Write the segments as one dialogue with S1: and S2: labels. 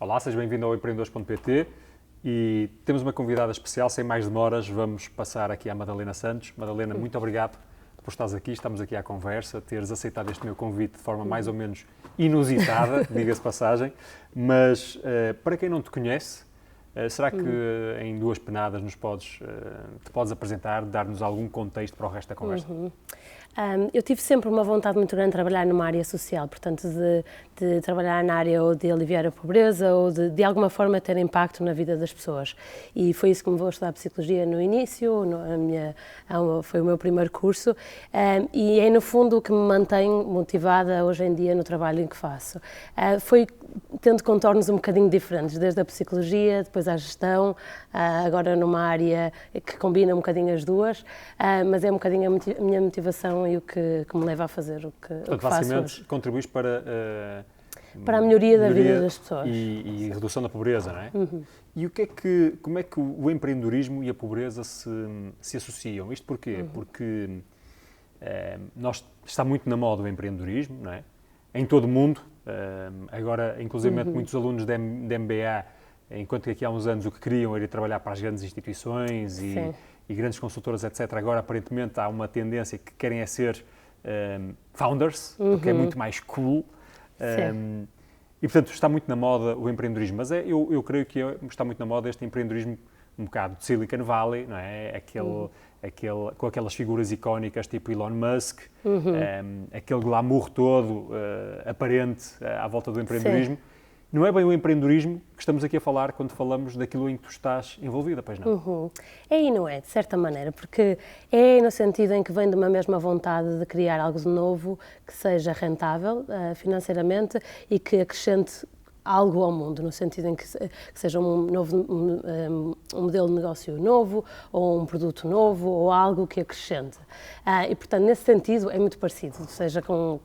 S1: Olá, seja bem-vindo ao empreendedores.pt e temos uma convidada especial, sem mais demoras, vamos passar aqui à Madalena Santos. Madalena, muito obrigado por estares aqui, estamos aqui à conversa, teres aceitado este meu convite de forma mais ou menos inusitada, diga-se passagem, mas para quem não te conhece, será que em duas penadas te podes apresentar, dar-nos algum contexto para o resto da conversa?
S2: Eu tive sempre uma vontade muito grande de trabalhar numa área social, portanto, de trabalhar na área ou de aliviar a pobreza ou de alguma forma ter impacto na vida das pessoas. E foi isso que me levou a estudar Psicologia no início, foi o meu primeiro curso, e é no fundo o que me mantém motivada hoje em dia no trabalho em que faço. Foi tendo contornos um bocadinho diferentes, desde a Psicologia, depois à Gestão, agora numa área que combina um bocadinho as duas, mas é um bocadinho a minha motivação e o que me leva a fazer o que faço
S1: basicamente,
S2: hoje.
S1: contribuis para
S2: a melhoria da vida das pessoas.
S1: E redução da pobreza, não é? E como é que o empreendedorismo e a pobreza se associam? Isto porquê? Porque está muito na moda o empreendedorismo, não é? Em todo o mundo. Agora, inclusive, muitos alunos de MBA, enquanto que aqui há uns anos o que queriam era ir trabalhar para as grandes instituições e grandes consultoras, etc. Agora, aparentemente, há uma tendência que querem é ser founders, porque é muito mais cool. E, portanto, está muito na moda o empreendedorismo. Mas eu creio que está muito na moda este empreendedorismo um bocado de Silicon Valley, não é? Com aquelas figuras icónicas tipo Elon Musk, aquele glamour todo aparente à volta do empreendedorismo. Sim. Não é bem o empreendedorismo que estamos aqui a falar quando falamos daquilo em que tu estás envolvida, pois não?
S2: É e não é, de certa maneira, porque é no sentido em que vem de uma mesma vontade de criar algo de novo que seja rentável financeiramente e que acrescente algo ao mundo, no sentido em que seja um modelo de negócio novo, ou um produto novo, ou algo que acrescente. E, portanto, nesse sentido, é muito parecido, seja com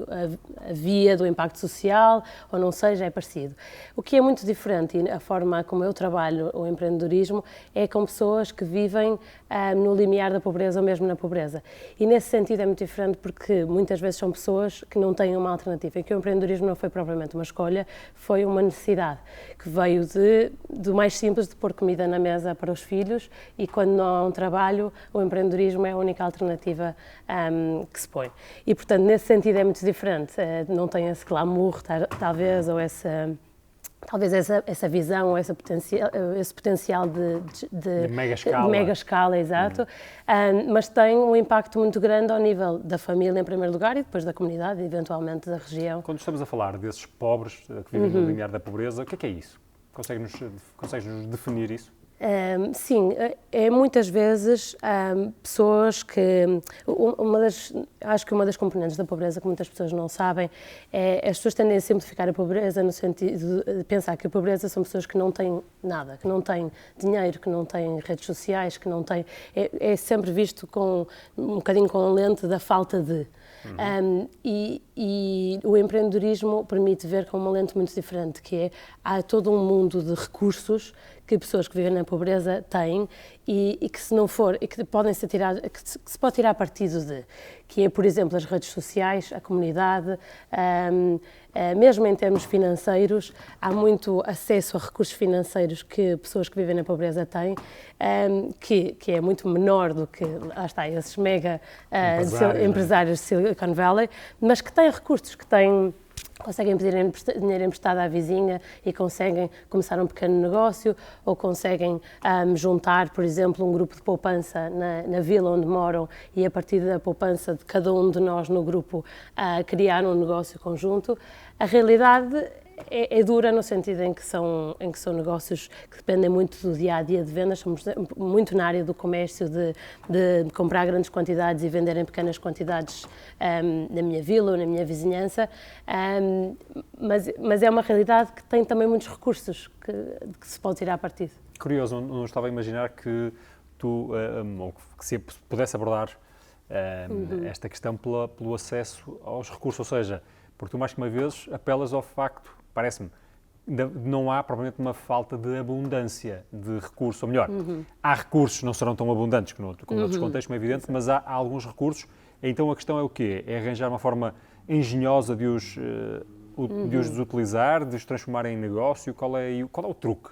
S2: a via do impacto social, ou não seja, é parecido. O que é muito diferente, e a forma como eu trabalho o empreendedorismo, é com pessoas que vivem no limiar da pobreza, ou mesmo na pobreza. E, nesse sentido, é muito diferente, porque muitas vezes são pessoas que não têm uma alternativa, em que o empreendedorismo não foi propriamente uma escolha, foi uma necessidade, que veio do mais simples, de pôr comida na mesa para os filhos, e quando não há um trabalho, o empreendedorismo é a única alternativa que se põe. E, portanto, nesse sentido é muito diferente, não tem esse glamour, talvez, ou essa visão, ou esse potencial de mega escala, exato, mas tem um impacto muito grande ao nível da família, em primeiro lugar, e depois da comunidade, e eventualmente da região.
S1: Quando estamos a falar desses pobres que vivem no limiar da pobreza, o que é isso? Consegues-nos definir isso?
S2: Sim, é muitas vezes pessoas que... Acho que uma das componentes da pobreza que muitas pessoas não sabem é as pessoas tendem a simplificar a pobreza no sentido de pensar que a pobreza são pessoas que não têm nada, que não têm dinheiro, que não têm redes sociais, que não têm... É sempre visto um bocadinho com a lente da falta de... E o empreendedorismo permite ver com uma lente muito diferente, que há todo um mundo de recursos que pessoas que vivem na pobreza têm e que se não for, e que podem ser tirados, que se pode tirar partido de, que é, por exemplo, as redes sociais, a comunidade, mesmo em termos financeiros, há muito acesso a recursos financeiros que pessoas que vivem na pobreza têm, que é muito menor do que, lá está, esses mega empresários de Silicon Valley, mas que têm recursos, conseguem pedir dinheiro emprestado à vizinha e conseguem começar um pequeno negócio, ou conseguem juntar, por exemplo, um grupo de poupança na vila onde moram e, a partir da poupança de cada um de nós no grupo, criar um negócio conjunto. A realidade é dura no sentido em que são negócios que dependem muito do dia-a-dia de vendas, somos muito na área do comércio, de comprar grandes quantidades e vender em pequenas quantidades na minha vila ou na minha vizinhança, mas é uma realidade que tem também muitos recursos que se pode tirar partido.
S1: Curioso, não estava a imaginar que ou que se pudesse abordar esta questão pelo acesso aos recursos, ou seja, porque tu mais que uma vez apelas ao facto, parece-me, não há provavelmente uma falta de abundância de recursos, ou melhor, há recursos, não serão tão abundantes como noutros contextos, como é evidente, mas há alguns recursos, então a questão é o quê? É arranjar uma forma engenhosa de os de os utilizar, de os transformar em negócio? Qual é o truque?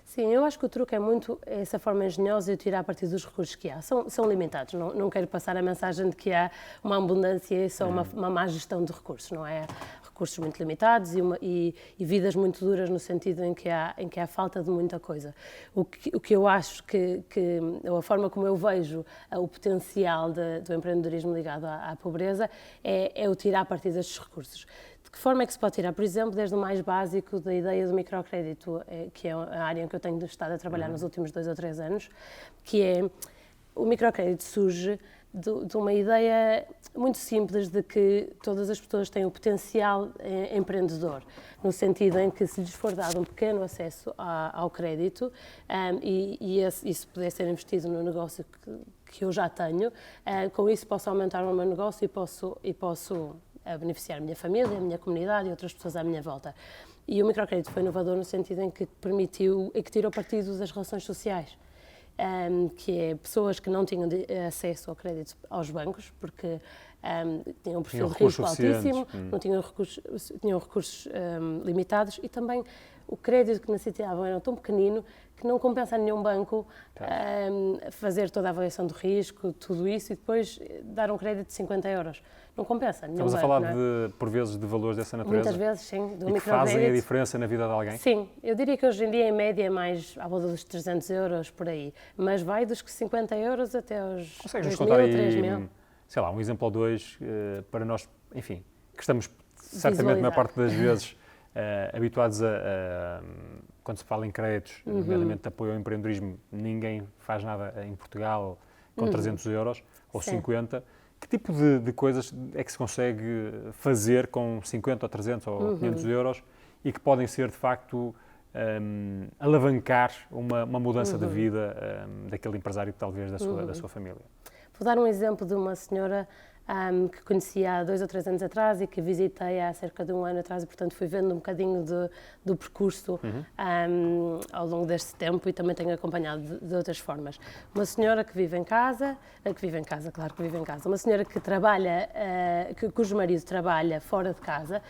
S2: Sim, eu acho que o truque é muito essa forma engenhosa de tirar a partir dos recursos que há. São limitados, não quero passar a mensagem de que há uma abundância e só uma má gestão de recursos, não é? Recursos muito limitados e vidas muito duras no sentido em que há falta de muita coisa. O que eu acho ou a forma como eu vejo o potencial do empreendedorismo ligado à pobreza é o tirar a partir destes recursos. De que forma é que se pode tirar? Por exemplo, desde o mais básico da ideia do microcrédito, que é a área em que eu tenho estado a trabalhar nos últimos 2 ou 3 anos, que é o microcrédito surge de uma ideia muito simples de que todas as pessoas têm o potencial empreendedor, no sentido em que se lhes for dado um pequeno acesso ao crédito e isso puder ser investido no negócio que eu já tenho, com isso posso aumentar o meu negócio e posso a beneficiar a minha família, a minha comunidade e outras pessoas à minha volta. E o microcrédito foi inovador no sentido em que que tirou partido das relações sociais, que é pessoas que não tinham acesso ao crédito aos bancos, porque tinham um perfil de risco altíssimo, não tinham recursos limitados e também o crédito que necessitavam era tão pequenino que não compensa a nenhum banco fazer toda a avaliação do risco, tudo isso, e depois dar um crédito de 50 euros. Não compensa.
S1: Estamos a falar, por vezes, de valores dessa natureza?
S2: Muitas vezes, sim. Do
S1: microcrédito. Que fazem a diferença na vida de alguém?
S2: Sim. Eu diria que hoje em dia, em média, é mais à volta dos 300 euros, por aí. Mas vai dos 50 euros até aos 2.000, 3.000.
S1: Sei lá, um exemplo ou dois para nós, enfim, que estamos certamente, a maior parte das vezes, habituados quando se fala em créditos, nomeadamente de apoio ao empreendedorismo, ninguém faz nada em Portugal com 300 euros ou 50. Que tipo de coisas é que se consegue fazer com 50 ou 300 ou 500 euros e que podem ser, de facto, alavancar uma mudança de vida daquele empresário, talvez, da sua família?
S2: Vou dar um exemplo de uma senhora que conheci há 2 ou 3 anos atrás e que visitei há cerca de 1 ano atrás e, portanto, fui vendo um bocadinho do percurso ao longo deste tempo e também tenho acompanhado de outras formas. Uma senhora que vive em casa, claro que vive em casa, uma senhora que trabalha, cujo marido trabalha fora de casa,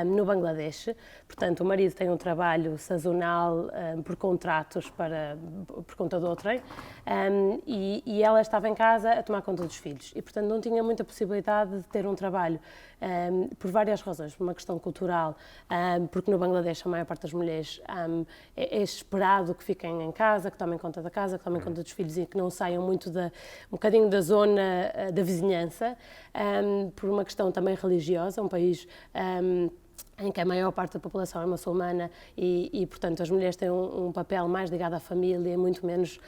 S2: no Bangladesh, portanto, o marido tem um trabalho sazonal por contratos por conta do outrem, e ela estava em casa a tomar conta dos filhos e, portanto, não tinha muita possibilidade de ter um trabalho por várias razões, por uma questão cultural, porque no Bangladesh a maior parte das mulheres é esperado que fiquem em casa, que tomem conta da casa, que tomem conta dos filhos e que não saiam muito um bocadinho da zona da vizinhança, por uma questão também religiosa, um país em que a maior parte da população é muçulmana e portanto, as mulheres têm um papel mais ligado à família e muito menos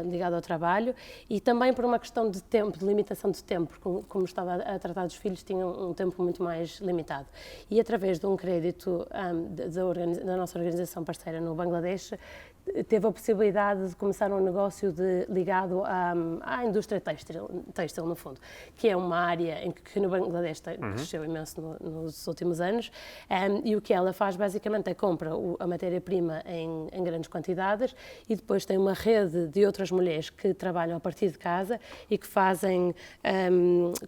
S2: ligado ao trabalho, e também por uma questão de tempo, de limitação de tempo, porque como estava a tratar dos filhos, tinha um tempo muito mais limitado. E através de um crédito da nossa organização parceira no Bangladesh, teve a possibilidade de começar um negócio ligado à indústria têxtil, no fundo, que é uma área em que no Bangladesh cresceu imenso nos últimos anos, e o que ela faz basicamente é compra a matéria-prima em grandes quantidades e depois tem uma rede de outras mulheres que trabalham a partir de casa e que fazem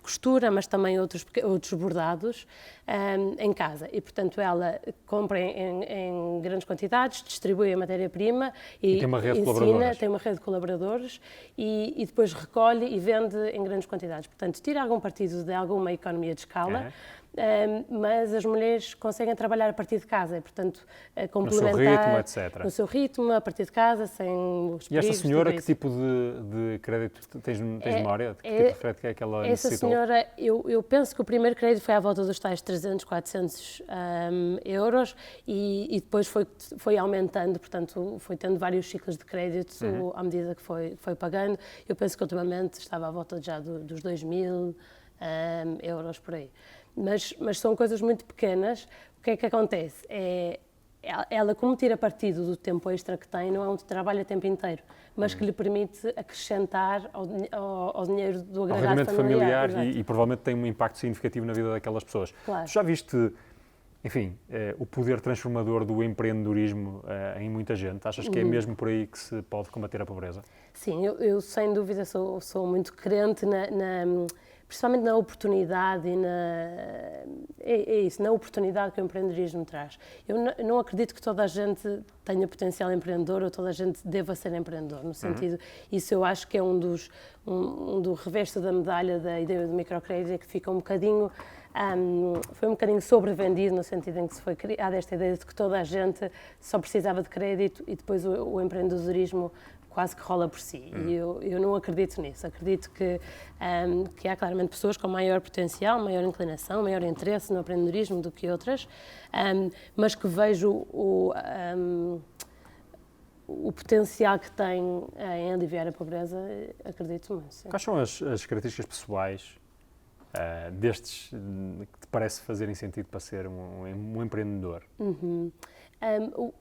S2: costura, mas também outros bordados em casa. E, portanto, ela compra em grandes quantidades, distribui a matéria-prima e tem uma rede de colaboradores e depois recolhe e vende em grandes quantidades. Portanto, tira algum partido de alguma economia de escala, mas as mulheres conseguem trabalhar a partir de casa e, portanto, complementar
S1: no seu ritmo, etc.
S2: No seu ritmo, a partir de casa, sem os perigos.
S1: E esta senhora, que tipo de crédito tens memória? De que tipo de crédito é que ela necessitou?
S2: Essa senhora, eu penso que o primeiro crédito foi à volta dos tais 300, 400 euros e depois foi aumentando, portanto, foi tendo vários ciclos de crédito à medida que foi pagando. Eu penso que ultimamente estava à volta já dos 2.000 euros por aí. Mas são coisas muito pequenas. O que é que acontece? Ela, como tira partido do tempo extra que tem, não é um trabalho a tempo inteiro, mas que lhe permite acrescentar ao dinheiro do agregado
S1: familiar e provavelmente tem um impacto significativo na vida daquelas pessoas.
S2: Claro.
S1: Tu já viste enfim, o poder transformador do empreendedorismo em muita gente? Achas que é mesmo por aí que se pode combater a pobreza?
S2: Sim, eu sem dúvida sou muito crente principalmente na oportunidade e é isso, na oportunidade que o empreendedorismo traz. Eu não acredito que toda a gente tenha potencial empreendedor ou toda a gente deva ser empreendedor, no sentido, isso eu acho que é um do reverso da medalha da ideia do microcrédito, é que fica um bocadinho, foi um bocadinho sobrevendido, no sentido em que se foi criada esta ideia de que toda a gente só precisava de crédito e depois o empreendedorismo quase que rola por si. E eu não acredito nisso. Acredito que há claramente pessoas com maior potencial, maior inclinação, maior interesse no empreendedorismo do que outras, mas que vejo o potencial que tem em aliviar a pobreza, acredito muito. Sim.
S1: Quais são as características pessoais destes que te parece fazerem sentido para ser um empreendedor?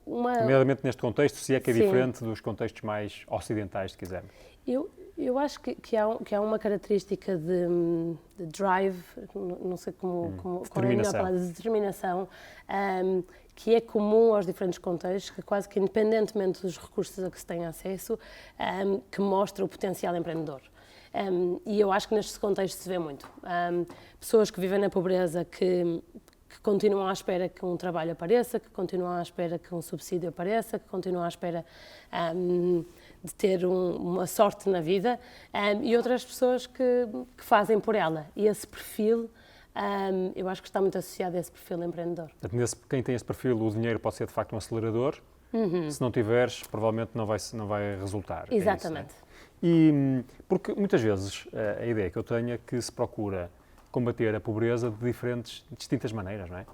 S1: Nomeadamente neste contexto, se é que é diferente dos contextos mais ocidentais, se quisermos.
S2: Eu acho que há uma característica de drive, não sei qual é a melhor palavra, de determinação, que é comum aos diferentes contextos, que quase que independentemente dos recursos a que se tem acesso, que mostra o potencial empreendedor. E eu acho que neste contexto se vê muito. Pessoas que vivem na pobreza, que continuam à espera que um trabalho apareça, que continuam à espera que um subsídio apareça, que continuam à espera de ter uma sorte na vida, e outras pessoas que fazem por ela. E esse perfil, eu acho que está muito associado a esse perfil empreendedor.
S1: Quem tem esse perfil, o dinheiro pode ser de facto um acelerador. Se não tiveres, provavelmente não vai resultar.
S2: Exatamente.
S1: É isso, né? E porque muitas vezes a ideia que eu tenho é que se procura combater a pobreza de distintas maneiras, não é?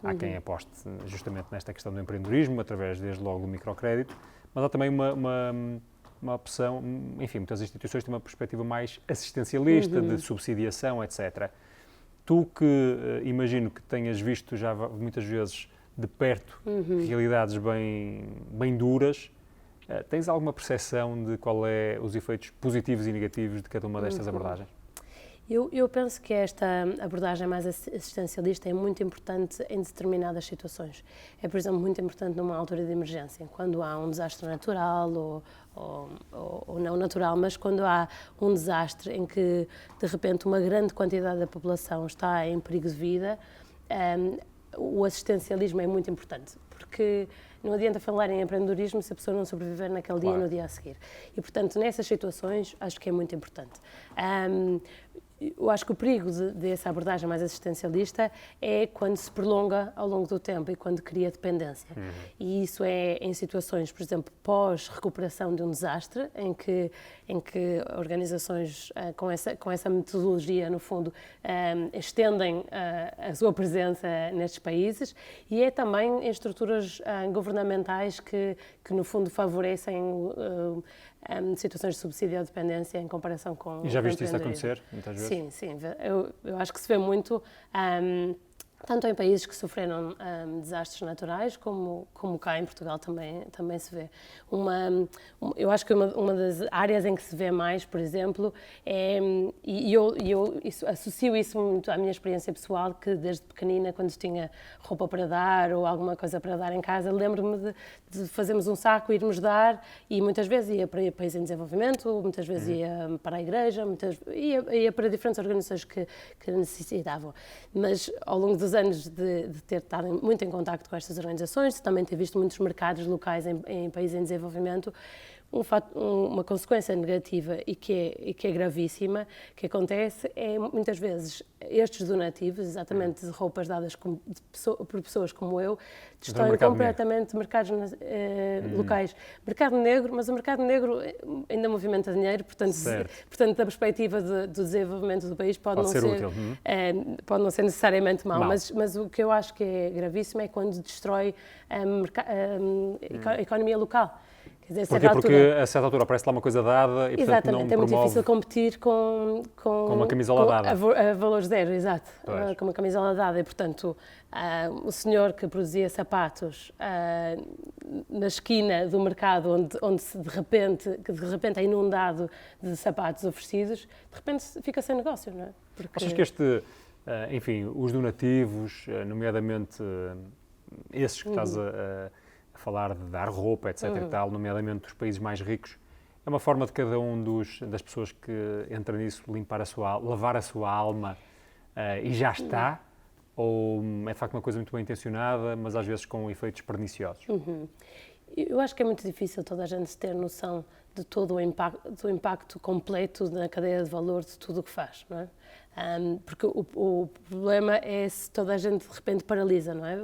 S1: Há quem aposte justamente nesta questão do empreendedorismo, através desde logo do microcrédito, mas há também uma opção, enfim, muitas instituições têm uma perspectiva mais assistencialista, de subsidiação, etc. Tu que imagino que tenhas visto já muitas vezes de perto realidades bem duras, tens alguma percepção de qual é os efeitos positivos e negativos de cada uma destas abordagens?
S2: Eu penso que esta abordagem mais assistencialista é muito importante em determinadas situações. É, por exemplo, muito importante numa altura de emergência, quando há um desastre natural ou não natural, mas quando há um desastre em que, de repente, uma grande quantidade da população está em perigo de vida, o assistencialismo é muito importante, porque não adianta falar em empreendedorismo se a pessoa não sobreviver naquele dia e no dia a seguir. E, portanto, nessas situações, acho que é muito importante. Eu acho que o perigo dessa abordagem mais assistencialista é quando se prolonga ao longo do tempo e quando cria dependência. E isso é em situações, por exemplo, pós-recuperação de um desastre, em que organizações com essa metodologia, no fundo, estendem a sua presença nestes países, e é também em estruturas governamentais que no fundo, favorecem situações de subsídio ou dependência em comparação com...
S1: E já viste isso acontecer, muitas vezes?
S2: Sim. Eu acho que se vê muito, tanto em países que sofreram desastres naturais, como cá em Portugal também se vê. Eu acho que uma das áreas em que se vê mais, por exemplo, eu associo isso muito à minha experiência pessoal, que desde pequenina, quando tinha roupa para dar ou alguma coisa para dar em casa, lembro-me de fazermos um saco, irmos dar, e muitas vezes ia para países em desenvolvimento, muitas vezes ia para a igreja, ia para diferentes organizações que necessitavam. Mas ao longo dos anos de ter estado muito em contacto com estas organizações, de também ter visto muitos mercados locais em países em desenvolvimento, uma consequência negativa e que é gravíssima, que acontece, é muitas vezes estes donativos, exatamente de roupas dadas por pessoas como eu, destroem completamente mercados locais. Mercado negro, mas o mercado negro ainda movimenta dinheiro, portanto da perspectiva do desenvolvimento do país pode não ser necessariamente mau. Mas o que eu acho que é gravíssimo é quando destrói a economia local. Quer dizer,
S1: Porque a certa altura parece lá uma coisa dada e, portanto, não promove...
S2: é muito difícil competir com
S1: uma camisola dada.
S2: A valor zero, exato. Com uma camisola dada. E, portanto, o senhor que produzia sapatos na esquina do mercado, onde de repente é inundado de sapatos oferecidos, de repente fica sem negócio, não é?
S1: Achas que enfim, os donativos, nomeadamente esses que estás a falar de dar roupa, etc. e tal, nomeadamente dos países mais ricos, é uma forma de cada um das pessoas que entra nisso lavar a sua alma e já está? Ou é de facto uma coisa muito bem intencionada, mas às vezes com efeitos perniciosos?
S2: Eu acho que é muito difícil toda a gente ter noção de todo do impacto completo na cadeia de valor de tudo o que faz, não é? Porque o problema é se toda a gente de repente paralisa, não é?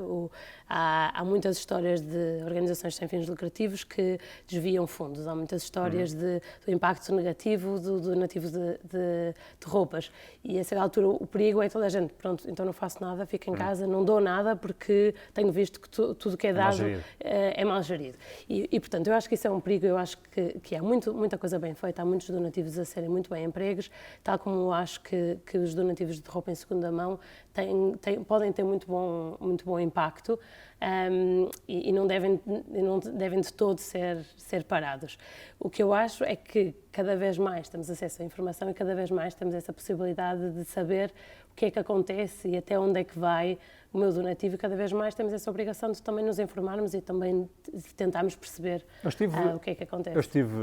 S2: Há muitas histórias de organizações sem fins lucrativos que desviam fundos, há muitas histórias do impacto negativo do donativo de roupas, e a certa altura o perigo é toda a gente, pronto, então não faço nada, fico em casa, não dou nada porque tenho visto que tudo que é dado é mal gerido. E portanto, eu acho que isso é um perigo, eu acho que há muita coisa bem feita, há muitos donativos a serem muito bem empregos, tal como eu acho que os donativos de roupa em segunda mão podem ter muito bom impacto e não devem de todo ser parados. O que eu acho é que cada vez mais temos acesso à informação e cada vez mais temos essa possibilidade de saber o que é que acontece e até onde é que vai o meu donativo, e cada vez mais temos essa obrigação de também nos informarmos e também de tentarmos perceber o que é que acontece.
S1: Eu estive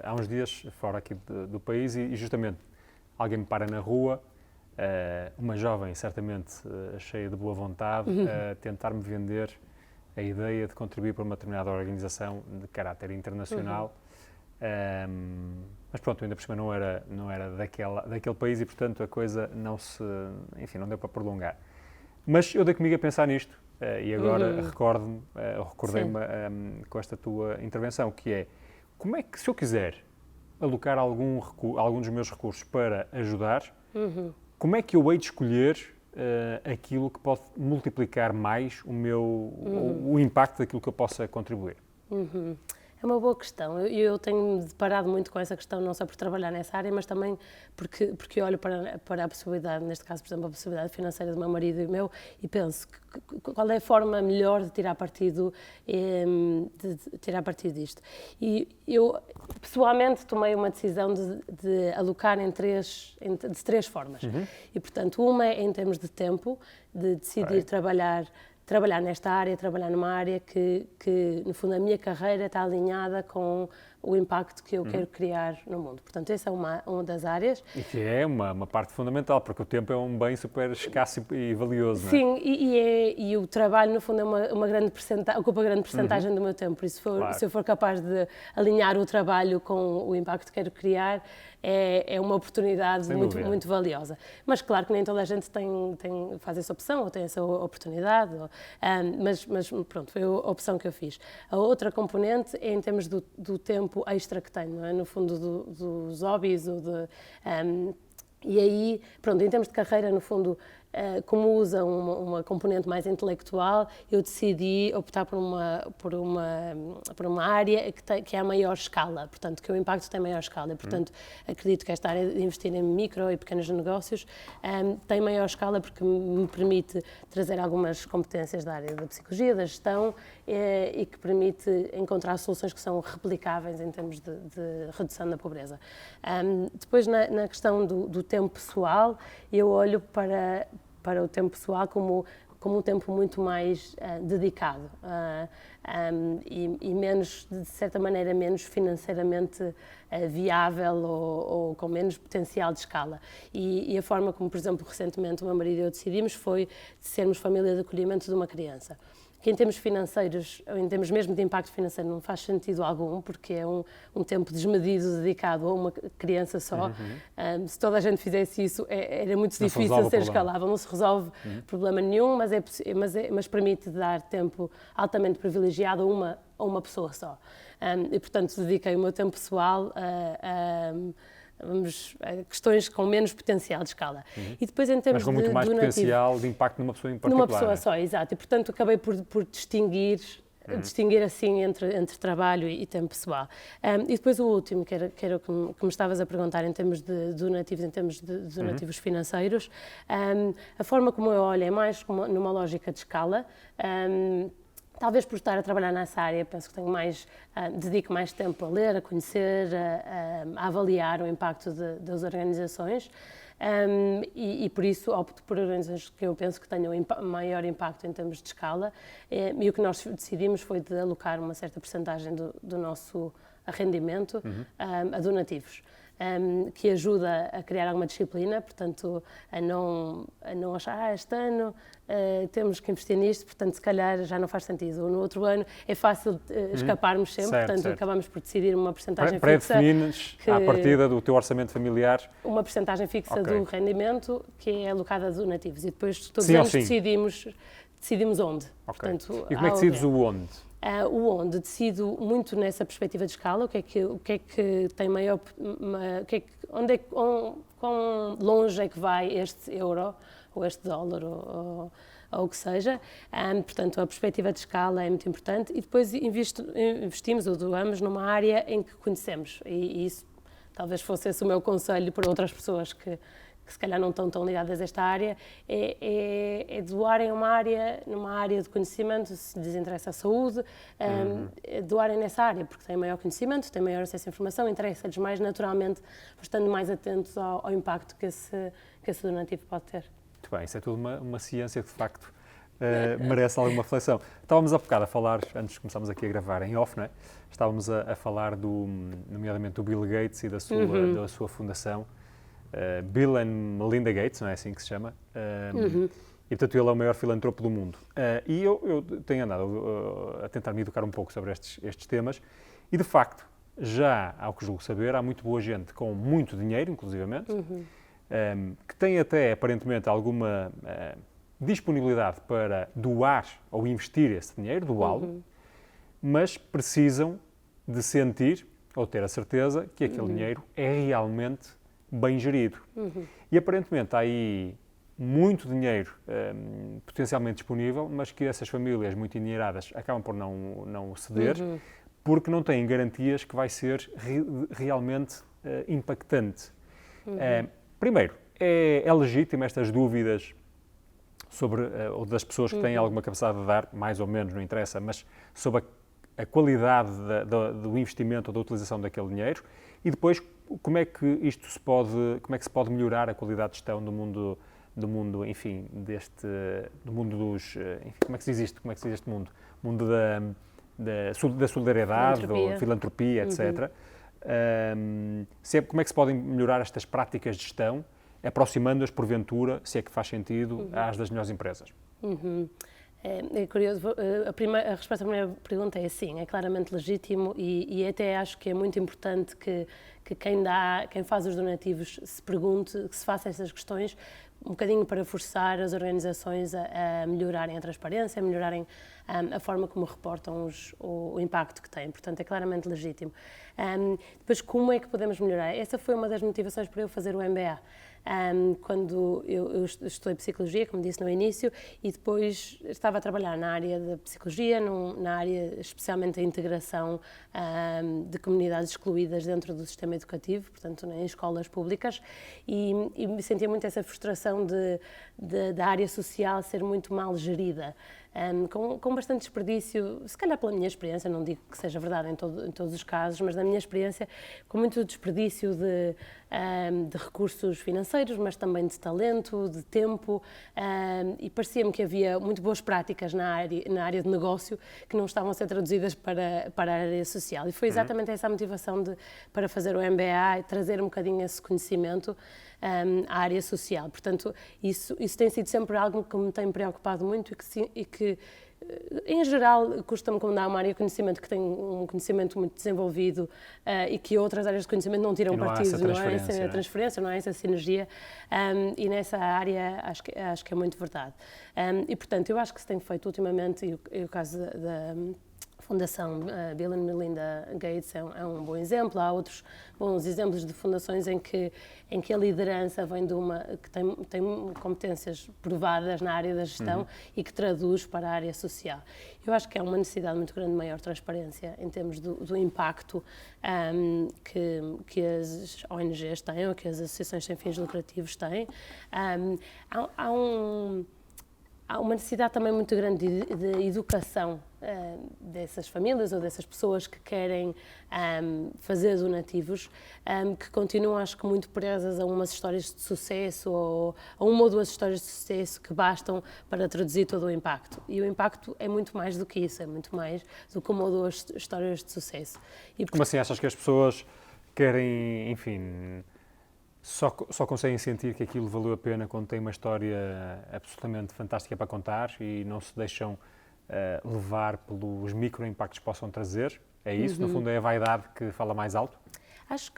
S1: há uns dias fora aqui do país e justamente alguém me para na rua, uma jovem certamente cheia de boa vontade, a tentar-me vender a ideia de contribuir para uma determinada organização de caráter internacional, mas pronto, ainda por cima não era daquele país e portanto a coisa não deu para prolongar. Mas eu dei comigo a pensar nisto e agora recordei-me com esta tua intervenção, que é, como é que, se eu quiser alocar algum dos meus recursos para ajudar, como é que eu hei de escolher aquilo que pode multiplicar mais o impacto daquilo que eu possa contribuir?
S2: É uma boa questão. Eu tenho deparado muito com essa questão, não só por trabalhar nessa área, mas também porque olho para a possibilidade, neste caso, por exemplo, a possibilidade financeira do meu marido e meu, e penso qual é a forma melhor de tirar partido disto. E eu, pessoalmente, tomei uma decisão de alocar de três formas. E, portanto, uma é em termos de tempo, de decidir trabalhar nesta área, trabalhar numa área que, no fundo, a minha carreira está alinhada com o impacto que eu quero criar no mundo. Portanto, essa é uma das áreas.
S1: E que é uma parte fundamental, porque o tempo é um bem super escasso e valioso, não é?
S2: Sim, e o trabalho, no fundo, ocupa grande percentagem do meu tempo. Por isso, se eu for capaz de alinhar o trabalho com o impacto que quero criar, é uma oportunidade muito valiosa. Mas claro que nem toda a gente faz essa opção ou tem essa oportunidade, mas pronto, foi a opção que eu fiz. A outra componente é em termos do tempo extra que tenho, não é? No fundo dos hobbies e aí, pronto, em termos de carreira, no fundo, como usa uma componente mais intelectual, eu decidi optar por uma área que é a maior escala, portanto, que o impacto tem maior escala. E, portanto, acredito que esta área de investir em micro e pequenos negócios tem maior escala porque me permite trazer algumas competências da área da psicologia, da gestão e que permite encontrar soluções que são replicáveis em termos de redução da pobreza. Depois, na questão do tempo pessoal, eu olho para o tempo pessoal como um tempo muito mais dedicado e menos, de certa maneira, menos financeiramente viável ou com menos potencial de escala. E a forma como, por exemplo, recentemente o meu marido e eu decidimos foi de sermos família de acolhimento de uma criança. Que em termos financeiros, ou em termos mesmo de impacto financeiro, não faz sentido algum, porque é um tempo desmedido dedicado a uma criança só. Se toda a gente fizesse isso, era muito difícil ser escalável, não se resolve problema nenhum, mas permite dar tempo altamente privilegiado a uma pessoa só. E, portanto, dediquei o meu tempo pessoal a questões com menos potencial de escala. E depois, em termos
S1: mas com muito mais potencial de impacto numa pessoa em particular.
S2: Numa pessoa só, exato. E, portanto, acabei por distinguir assim entre trabalho e tempo pessoal. E depois o último, que era o que me estavas a perguntar em termos de donativos, em termos de donativos financeiros, a forma como eu olho é mais numa lógica de escala. Talvez por estar a trabalhar nessa área, penso que tenho dedico mais tempo a ler, a conhecer, a avaliar o impacto das organizações. E por isso opto por organizações que eu penso que tenham maior impacto em termos de escala, e o que nós decidimos foi de alocar uma certa percentagem do nosso rendimento a donativos, que ajuda a criar alguma disciplina, portanto, a não achar, este ano temos que investir nisto, portanto, se calhar já não faz sentido. Ou no outro ano é fácil escaparmos sempre, portanto, acabamos por decidir uma percentagem fixa.
S1: Pré-defines, à partida do teu orçamento familiar.
S2: Uma percentagem fixa do rendimento que é alocada a donativos, e depois todos os anos decidimos onde. Portanto,
S1: e como é que decides o onde?
S2: O onde decido muito nessa perspectiva de escala, o que é que tem maior, quão longe é que vai este euro ou este dólar ou o que seja. Portanto, a perspectiva de escala é muito importante, e depois investimos ou doamos numa área em que conhecemos, e isso talvez fosse esse o meu conselho para outras pessoas que se calhar não estão tão ligadas a esta área, é doarem numa área de conhecimento. Se lhes interessa a saúde, doarem nessa área, porque têm maior conhecimento, têm maior acesso à informação, interessa-lhes mais naturalmente, estando mais atentos ao impacto que esse donativo pode ter.
S1: Muito bem, isso é tudo uma ciência que de facto merece alguma reflexão. Estávamos há bocado a falar, antes de começarmos aqui a gravar em off, não é? Estávamos a falar nomeadamente do Bill Gates e da sua fundação, Bill and Melinda Gates, não é assim que se chama? E portanto ele é o maior filantropo do mundo. E eu tenho andado a tentar me educar um pouco sobre estes temas, e de facto, já, ao que julgo saber, há muito boa gente com muito dinheiro, inclusivamente, que tem até aparentemente alguma disponibilidade para doar ou investir esse dinheiro, doá-lo, mas precisam de sentir ou ter a certeza que aquele dinheiro é realmente bem gerido. E aparentemente há aí muito dinheiro potencialmente disponível, mas que essas famílias muito endinheiradas acabam por não ceder, porque não têm garantias que vai ser realmente impactante. Primeiro, é legítimo estas dúvidas sobre, ou das pessoas que têm alguma capacidade de dar, mais ou menos, não interessa, mas sobre a qualidade do investimento ou da utilização daquele dinheiro, e depois como é que se pode melhorar a qualidade de gestão do mundo, enfim, do mundo dos, enfim, como é que se diz isto? Como é que se diz este mundo? Mundo da solidariedade, ou filantropia, etc. Como é que se podem melhorar estas práticas de gestão, aproximando-as, porventura, se é que faz sentido, às das melhores empresas?
S2: É curioso, a resposta à primeira pergunta é sim, é claramente legítimo, e até acho que é muito importante que quem faz os donativos se pergunte, que se faça essas questões, um bocadinho para forçar as organizações a melhorarem a transparência, a melhorarem a forma como reportam o impacto que têm. Portanto, é claramente legítimo. Depois, como é que podemos melhorar? Essa foi uma das motivações para eu fazer o MBA. Quando eu estudei Psicologia, como disse no início, e depois estava a trabalhar na área da Psicologia, na área especialmente da integração de comunidades excluídas dentro do sistema educativo, portanto, em escolas públicas, e me sentia muito essa frustração da área social ser muito mal gerida. Com bastante desperdício, se calhar pela minha experiência, não digo que seja verdade em todos os casos, mas na minha experiência, com muito desperdício de recursos financeiros, mas também de talento, de tempo, e parecia-me que havia muito boas práticas na área de negócio que não estavam a ser traduzidas para a área social. E foi exatamente essa a motivação para fazer o MBA e trazer um bocadinho esse conhecimento à área social. Portanto, isso tem sido sempre algo que me tem preocupado muito e que em geral, custa-me quando há uma área de conhecimento que tem um conhecimento muito desenvolvido e que outras áreas de conhecimento não tiram partido, não é essa transferência, não é essa sinergia, e nessa área acho que é muito verdade. E, portanto, eu acho que se tem feito ultimamente, e o caso da Fundação Bill and Melinda Gates é um bom exemplo. Há outros bons exemplos de fundações em que a liderança vem que tem competências provadas na área da gestão e que traduz para a área social. Eu acho que há uma necessidade muito grande de maior transparência em termos do impacto que as ONGs têm, ou que as associações sem fins lucrativos têm. há uma necessidade também muito grande de educação dessas famílias ou dessas pessoas que querem fazer donativos, que continuam, acho que, muito presas a umas histórias de sucesso ou a uma ou duas histórias de sucesso que bastam para traduzir todo o impacto. E o impacto é muito mais do que isso, é muito mais do que uma ou duas histórias de sucesso. E,
S1: como assim achas que as pessoas querem, enfim, só conseguem sentir que aquilo valeu a pena quando tem uma história absolutamente fantástica para contar e não se deixam levar pelos micro-impactos que possam trazer? É isso? No fundo, é a vaidade que fala mais alto?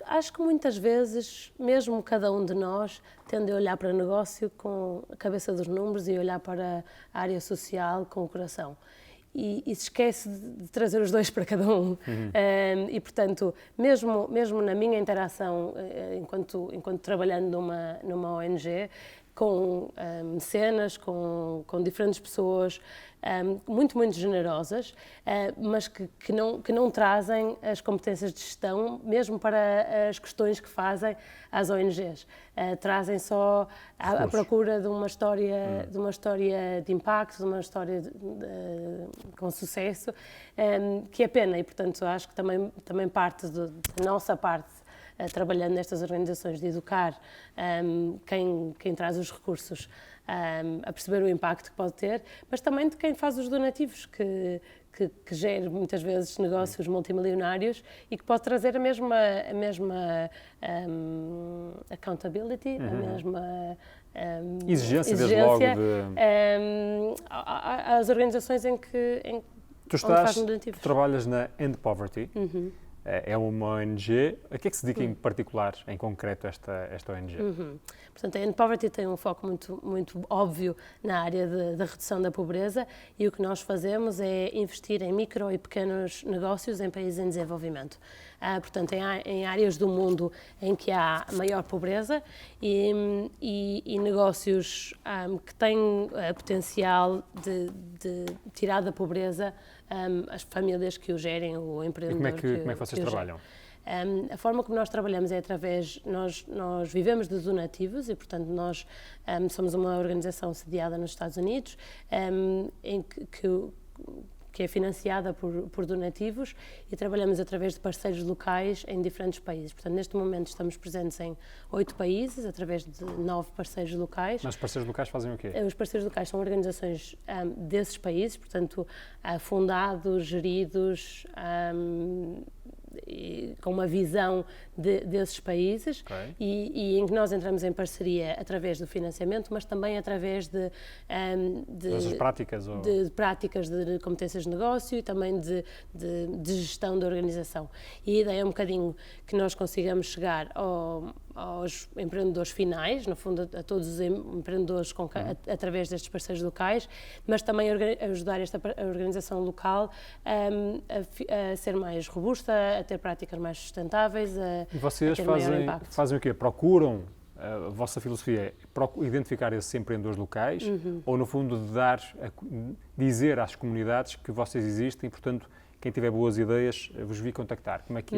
S2: Acho que muitas vezes, mesmo cada um de nós, tende a olhar para o negócio com a cabeça dos números e olhar para a área social com o coração. E se esquece de trazer os dois para cada um. E, portanto, mesmo na minha interação, enquanto trabalhando numa ONG, com mecenas, com diferentes pessoas muito generosas, mas que não trazem as competências de gestão, mesmo para as questões que fazem às ONGs. Trazem só a procura de uma história de impacto, de uma história com sucesso, que é pena. E, portanto, acho que também parte da nossa parte, trabalhando nestas organizações, de educar quem traz os recursos a perceber o impacto que pode ter, mas também de quem faz os donativos, que gera muitas vezes negócios multimilionários e que pode trazer a mesma accountability, a mesma
S1: exigência desde logo
S2: às organizações em que
S1: tu trabalhas na End Poverty. É uma ONG. A que é que se dedica em particular, em concreto, esta ONG?
S2: Portanto, a End Poverty tem um foco muito óbvio na área da redução da pobreza e o que nós fazemos é investir em micro e pequenos negócios em países em desenvolvimento. Portanto, em áreas do mundo em que há maior pobreza e negócios que têm potencial de tirar da pobreza as famílias que o gerem, o empreendedor.
S1: E como é que vocês trabalham?
S2: A forma como nós trabalhamos é através, nós vivemos de donativos e, portanto, nós somos uma organização sediada nos Estados Unidos, que é financiada por donativos e trabalhamos através de parceiros locais em diferentes países. Portanto, neste momento estamos presentes em 8 países, através de 9 parceiros locais.
S1: Mas os parceiros locais fazem o quê?
S2: Os parceiros locais são organizações desses países, portanto, fundados, geridos, com uma visão desses países, e em que nós entramos em parceria através do financiamento, mas também através de
S1: práticas,
S2: de práticas de competências de negócio e também de gestão da organização. E a ideia é um bocadinho que nós consigamos chegar aos empreendedores finais, no fundo a todos os empreendedores através destes parceiros locais, mas também ajudar a organização local a ser mais robusta, a ter práticas mais sustentáveis,
S1: e vocês
S2: a ter maior impacto.
S1: Fazem o quê? Procuram, a vossa filosofia é identificar esses empreendedores locais ou, no fundo, dizer às comunidades que vocês existem e, portanto, quem tiver boas ideias, vos vi contactar. Como é que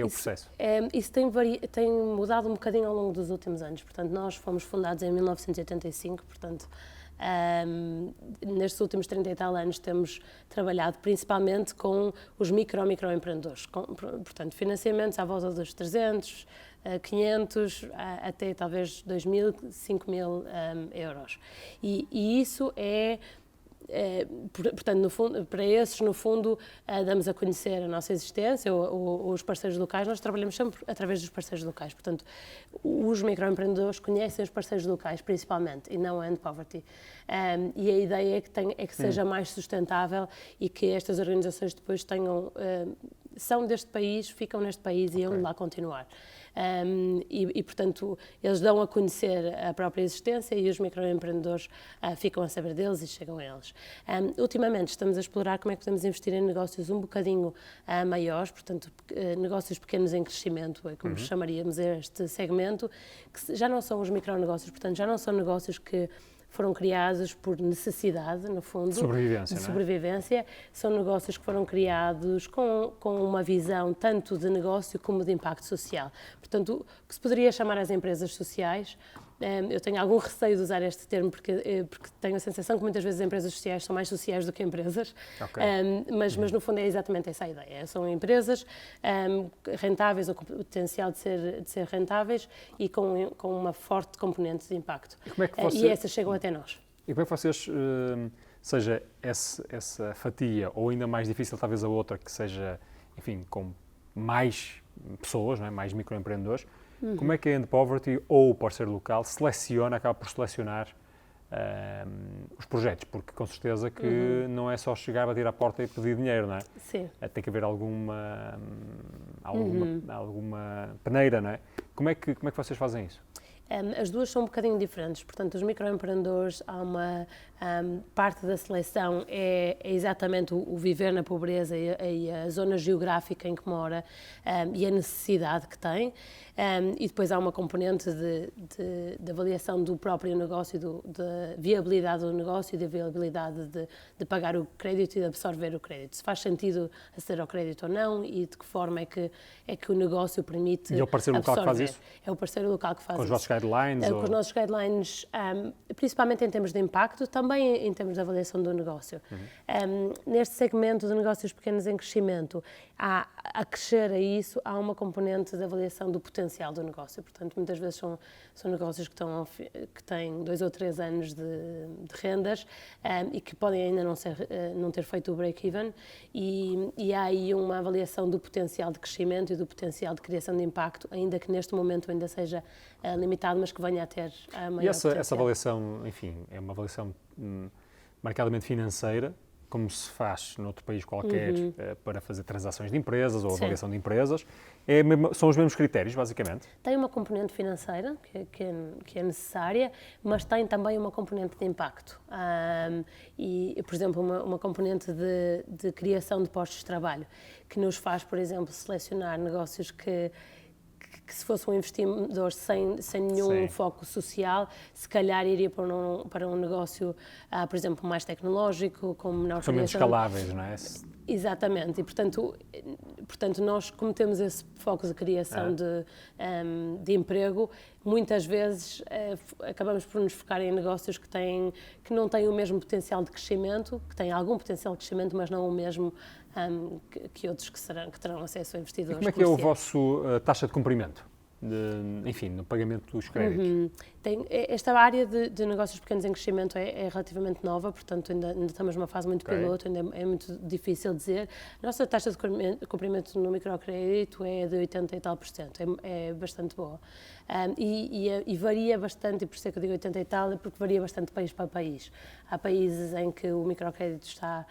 S1: é o processo?
S2: Isso tem mudado um bocadinho ao longo dos últimos anos. Portanto, nós fomos fundados em 1985, portanto, nestes últimos 30 e tal anos temos trabalhado principalmente com os microempreendedores, portanto, financiamentos à volta dos 300, 500, até talvez 2.000, 5.000 euros. E isso portanto, no fundo, para esses, no fundo, damos a conhecer a nossa existência, os parceiros locais. Nós trabalhamos sempre através dos parceiros locais, portanto, os microempreendedores conhecem os parceiros locais, principalmente, e não a End Poverty. E a ideia é que seja mais sustentável e que estas organizações depois são deste país, ficam neste país e vão lá continuar. Portanto, eles dão a conhecer a própria existência e os microempreendedores ficam a saber deles e chegam a eles. Ultimamente estamos a explorar como é que podemos investir em negócios um bocadinho maiores, portanto, negócios pequenos em crescimento, é como chamaríamos este segmento, que já não são os micronegócios, portanto, já não são negócios que foram criados por necessidade, no fundo,
S1: de
S2: sobrevivência. São negócios que foram criados com uma visão tanto de negócio como de impacto social. Portanto, o que se poderia chamar as empresas sociais, Eu tenho algum receio de usar este termo porque tenho a sensação que muitas vezes as empresas sociais são mais sociais do que empresas, mas no fundo é exatamente essa a ideia. São empresas rentáveis ou com potencial de ser rentáveis e com uma forte componente de impacto. E essas chegam até nós.
S1: E como é que vocês, seja essa fatia ou ainda mais difícil talvez a outra, que seja, enfim, com mais pessoas, não é? Mais microempreendedores, como é que a End Poverty ou o parceiro local acaba por selecionar os projetos? Porque com certeza que não é só chegar, bater à porta e pedir dinheiro, não é?
S2: Sim.
S1: Tem que haver alguma peneira, não é? Como é que vocês fazem isso?
S2: As duas são um bocadinho diferentes, portanto, os microempreendedores, há uma parte da seleção é exatamente o viver na pobreza e a zona geográfica em que mora e a necessidade que tem, e depois há uma componente de avaliação do próprio negócio, da viabilidade do negócio e da viabilidade de pagar o crédito e de absorver o crédito, se faz sentido aceder ao crédito ou não e de que forma é que o negócio permite absorver.
S1: E é o parceiro local que faz isso?
S2: É o parceiro local que faz isso.
S1: Com os vossos guidelines?
S2: Com os nossos guidelines, principalmente em termos de impacto, também em termos de avaliação do negócio. Neste segmento de negócios pequenos em crescimento, a crescer a isso, há uma componente de avaliação do potencial do negócio. Portanto, muitas vezes são negócios que têm 2 ou 3 anos de rendas e que podem ainda não ter feito o break-even e há aí uma avaliação do potencial de crescimento e do potencial de criação de impacto, ainda que neste momento ainda seja limitado, mas que venha a ter maior
S1: E
S2: essa
S1: avaliação, enfim, é uma avaliação marcadamente financeira, como se faz noutro país qualquer para fazer transações de empresas ou avaliação de empresas. São os mesmos critérios, basicamente?
S2: Tem uma componente financeira, que é necessária, mas tem também uma componente de impacto. E, por exemplo, uma componente de criação de postos de trabalho, que nos faz, por exemplo, selecionar negócios que se fosse um investidor sem nenhum foco social, se calhar iria para um negócio, por exemplo, mais tecnológico, com menor
S1: são menos escaláveis, não é?
S2: Exatamente, e portanto nós, como temos esse foco de criação de emprego, muitas vezes acabamos por nos focar em negócios que não têm o mesmo potencial de crescimento, que têm algum potencial de crescimento, mas não o mesmo que outros que terão acesso a investidores.
S1: E como é que é o vosso taxa de cumprimento? Enfim, no pagamento dos créditos?
S2: Esta área de negócios pequenos em crescimento é relativamente nova, portanto ainda estamos numa fase muito piloto, ainda é muito difícil dizer. A nossa taxa de cumprimento no microcrédito é de 80 e tal %, é bastante boa. E varia bastante, e por isso é que eu digo 80 e tal, é porque varia bastante de país para país. Há países em que o microcrédito está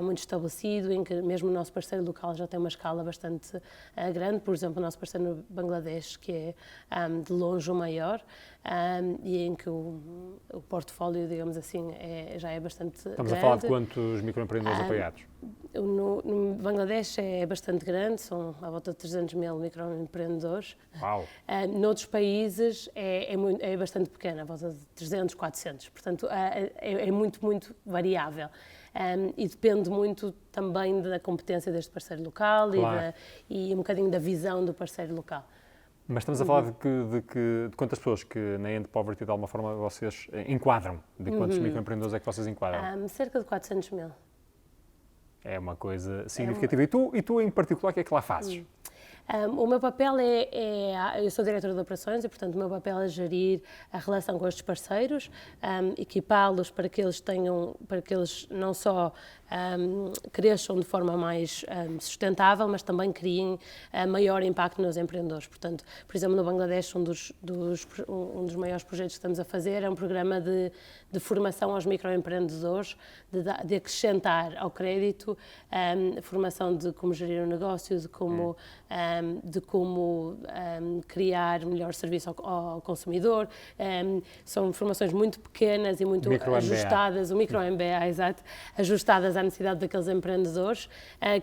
S2: muito estabelecido, em que mesmo o nosso parceiro local já tem uma escala bastante grande, por exemplo, o nosso parceiro no Bangladesh, que é de longe o maior, e em que o portfólio, digamos assim, já é bastante grande.
S1: Estamos a falar de quantos microempreendedores apoiados?
S2: No Bangladesh é bastante grande, são à volta de 300 mil microempreendedores.
S1: Uau!
S2: Noutros países é bastante pequena, à volta de 300, 400. Portanto, é muito, muito variável. E depende muito também da competência deste parceiro local e um bocadinho da visão do parceiro local.
S1: Mas estamos a falar de quantas pessoas que na End Poverty, de alguma forma, vocês enquadram? De quantos microempreendedores é que vocês enquadram?
S2: Cerca de 400 mil.
S1: É uma coisa significativa. E tu, em particular, o que é que lá fazes?
S2: O meu papel eu sou diretora de operações e, portanto, o meu papel é gerir a relação com estes parceiros, equipá-los para que eles não só cresçam de forma mais sustentável, mas também criem maior impacto nos empreendedores. Portanto, por exemplo, no Bangladesh, um dos maiores projetos que estamos a fazer é um programa de formação aos microempreendedores, de acrescentar ao crédito formação de como gerir um negócio, de como criar melhor serviço ao consumidor. São formações muito pequenas e muito ajustadas, o micro-MBA, exato, ajustadas à necessidade daqueles empreendedores,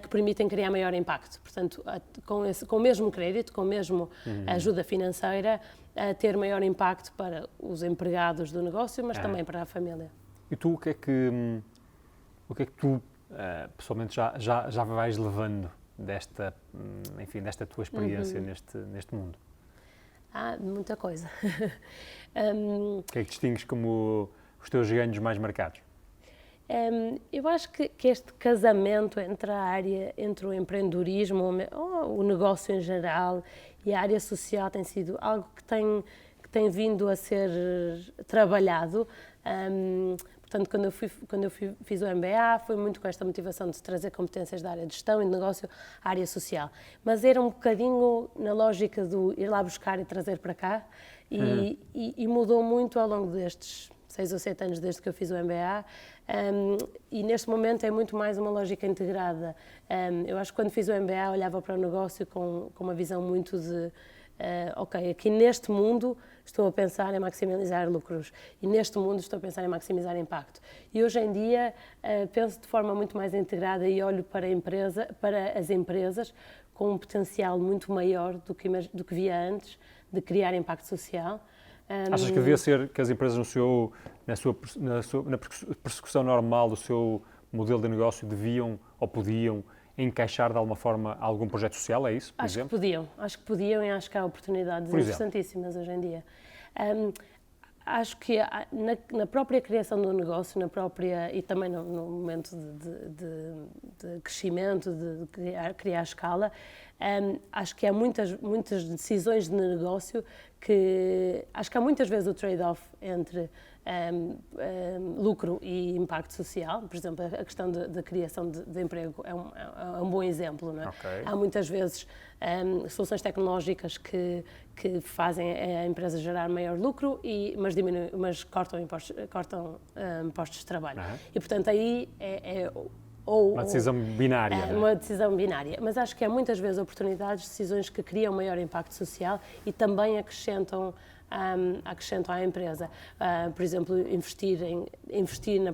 S2: que permitem criar maior impacto. Portanto, com o mesmo crédito, com a mesma ajuda financeira, ter maior impacto para os empregados do negócio, mas também para a família.
S1: E tu, o que é que tu, pessoalmente, já vais levando desta tua experiência neste mundo?
S2: Muita coisa.
S1: O que é que distingues como os teus ganhos mais marcados?
S2: Eu acho que este casamento entre o empreendedorismo, o negócio em geral e a área social tem sido algo que tem vindo a ser trabalhado. Portanto, quando eu fiz o MBA, foi muito com esta motivação de trazer competências da área de gestão e de negócio à área social. Mas era um bocadinho na lógica do ir lá buscar e trazer para cá, e mudou muito ao longo destes 6 ou 7 anos desde que eu fiz o MBA, e neste momento é muito mais uma lógica integrada. Eu acho que quando fiz o MBA olhava para o negócio com uma visão muito de ok, aqui neste mundo estou a pensar em maximizar lucros e neste mundo estou a pensar em maximizar impacto. E hoje em dia penso de forma muito mais integrada e olho para as empresas com um potencial muito maior do que via antes de criar impacto social.
S1: Achas que devia ser que as empresas na persecução normal do seu modelo de negócio deviam ou podiam encaixar de alguma forma algum projeto social, é isso, por exemplo?
S2: Acho que podiam e acho que há oportunidades interessantíssimas hoje em dia. Acho que na própria criação do negócio, e também no momento de crescimento, de criar escala, acho que há muitas decisões de negócio acho que há muitas vezes o trade-off entre lucro e impacto social. Por exemplo, a questão da criação de emprego é um bom exemplo, não é?
S1: Okay.
S2: Há muitas vezes soluções tecnológicas que fazem a empresa gerar maior lucro, mas cortam postos de trabalho. E, portanto, aí
S1: uma decisão binária.
S2: Uma decisão binária. Mas acho que há muitas vezes oportunidades, decisões que criam maior impacto social e também acrescentam à empresa. Por exemplo, investir no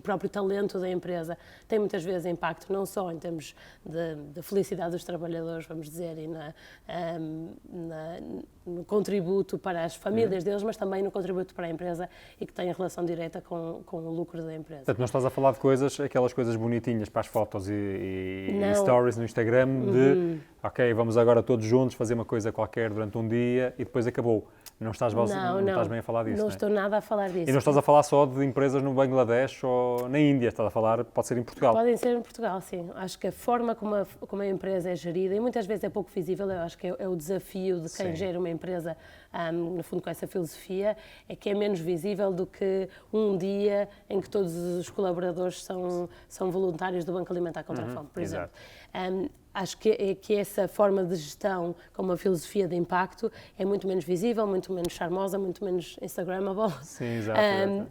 S2: próprio talento da empresa tem muitas vezes impacto não só em termos de felicidade dos trabalhadores, vamos dizer, e no contributo para as famílias deles, mas também no contributo para a empresa e que tem relação direta com o lucro da empresa.
S1: Portanto, não estás a falar de aquelas coisas bonitinhas para as fotos e stories no Instagram ok, vamos agora todos juntos fazer uma coisa qualquer durante um dia e depois acabou. Não estás bem a falar disso,
S2: não estou nada a falar disso.
S1: E não estás a falar só de empresas no Bangladesh ou na Índia, estás a falar, pode ser em Portugal.
S2: Podem ser em Portugal, sim. Acho que a forma como a empresa é gerida, e muitas vezes é pouco visível, eu acho que é o desafio de quem gera uma empresa, no fundo com essa filosofia, é que é menos visível do que um dia em que todos os colaboradores são voluntários do Banco Alimentar contra a Fome, por exemplo. Acho que essa forma de gestão com uma filosofia de impacto é muito menos visível, muito menos charmosa, muito menos instagrammable.
S1: Sim, exato.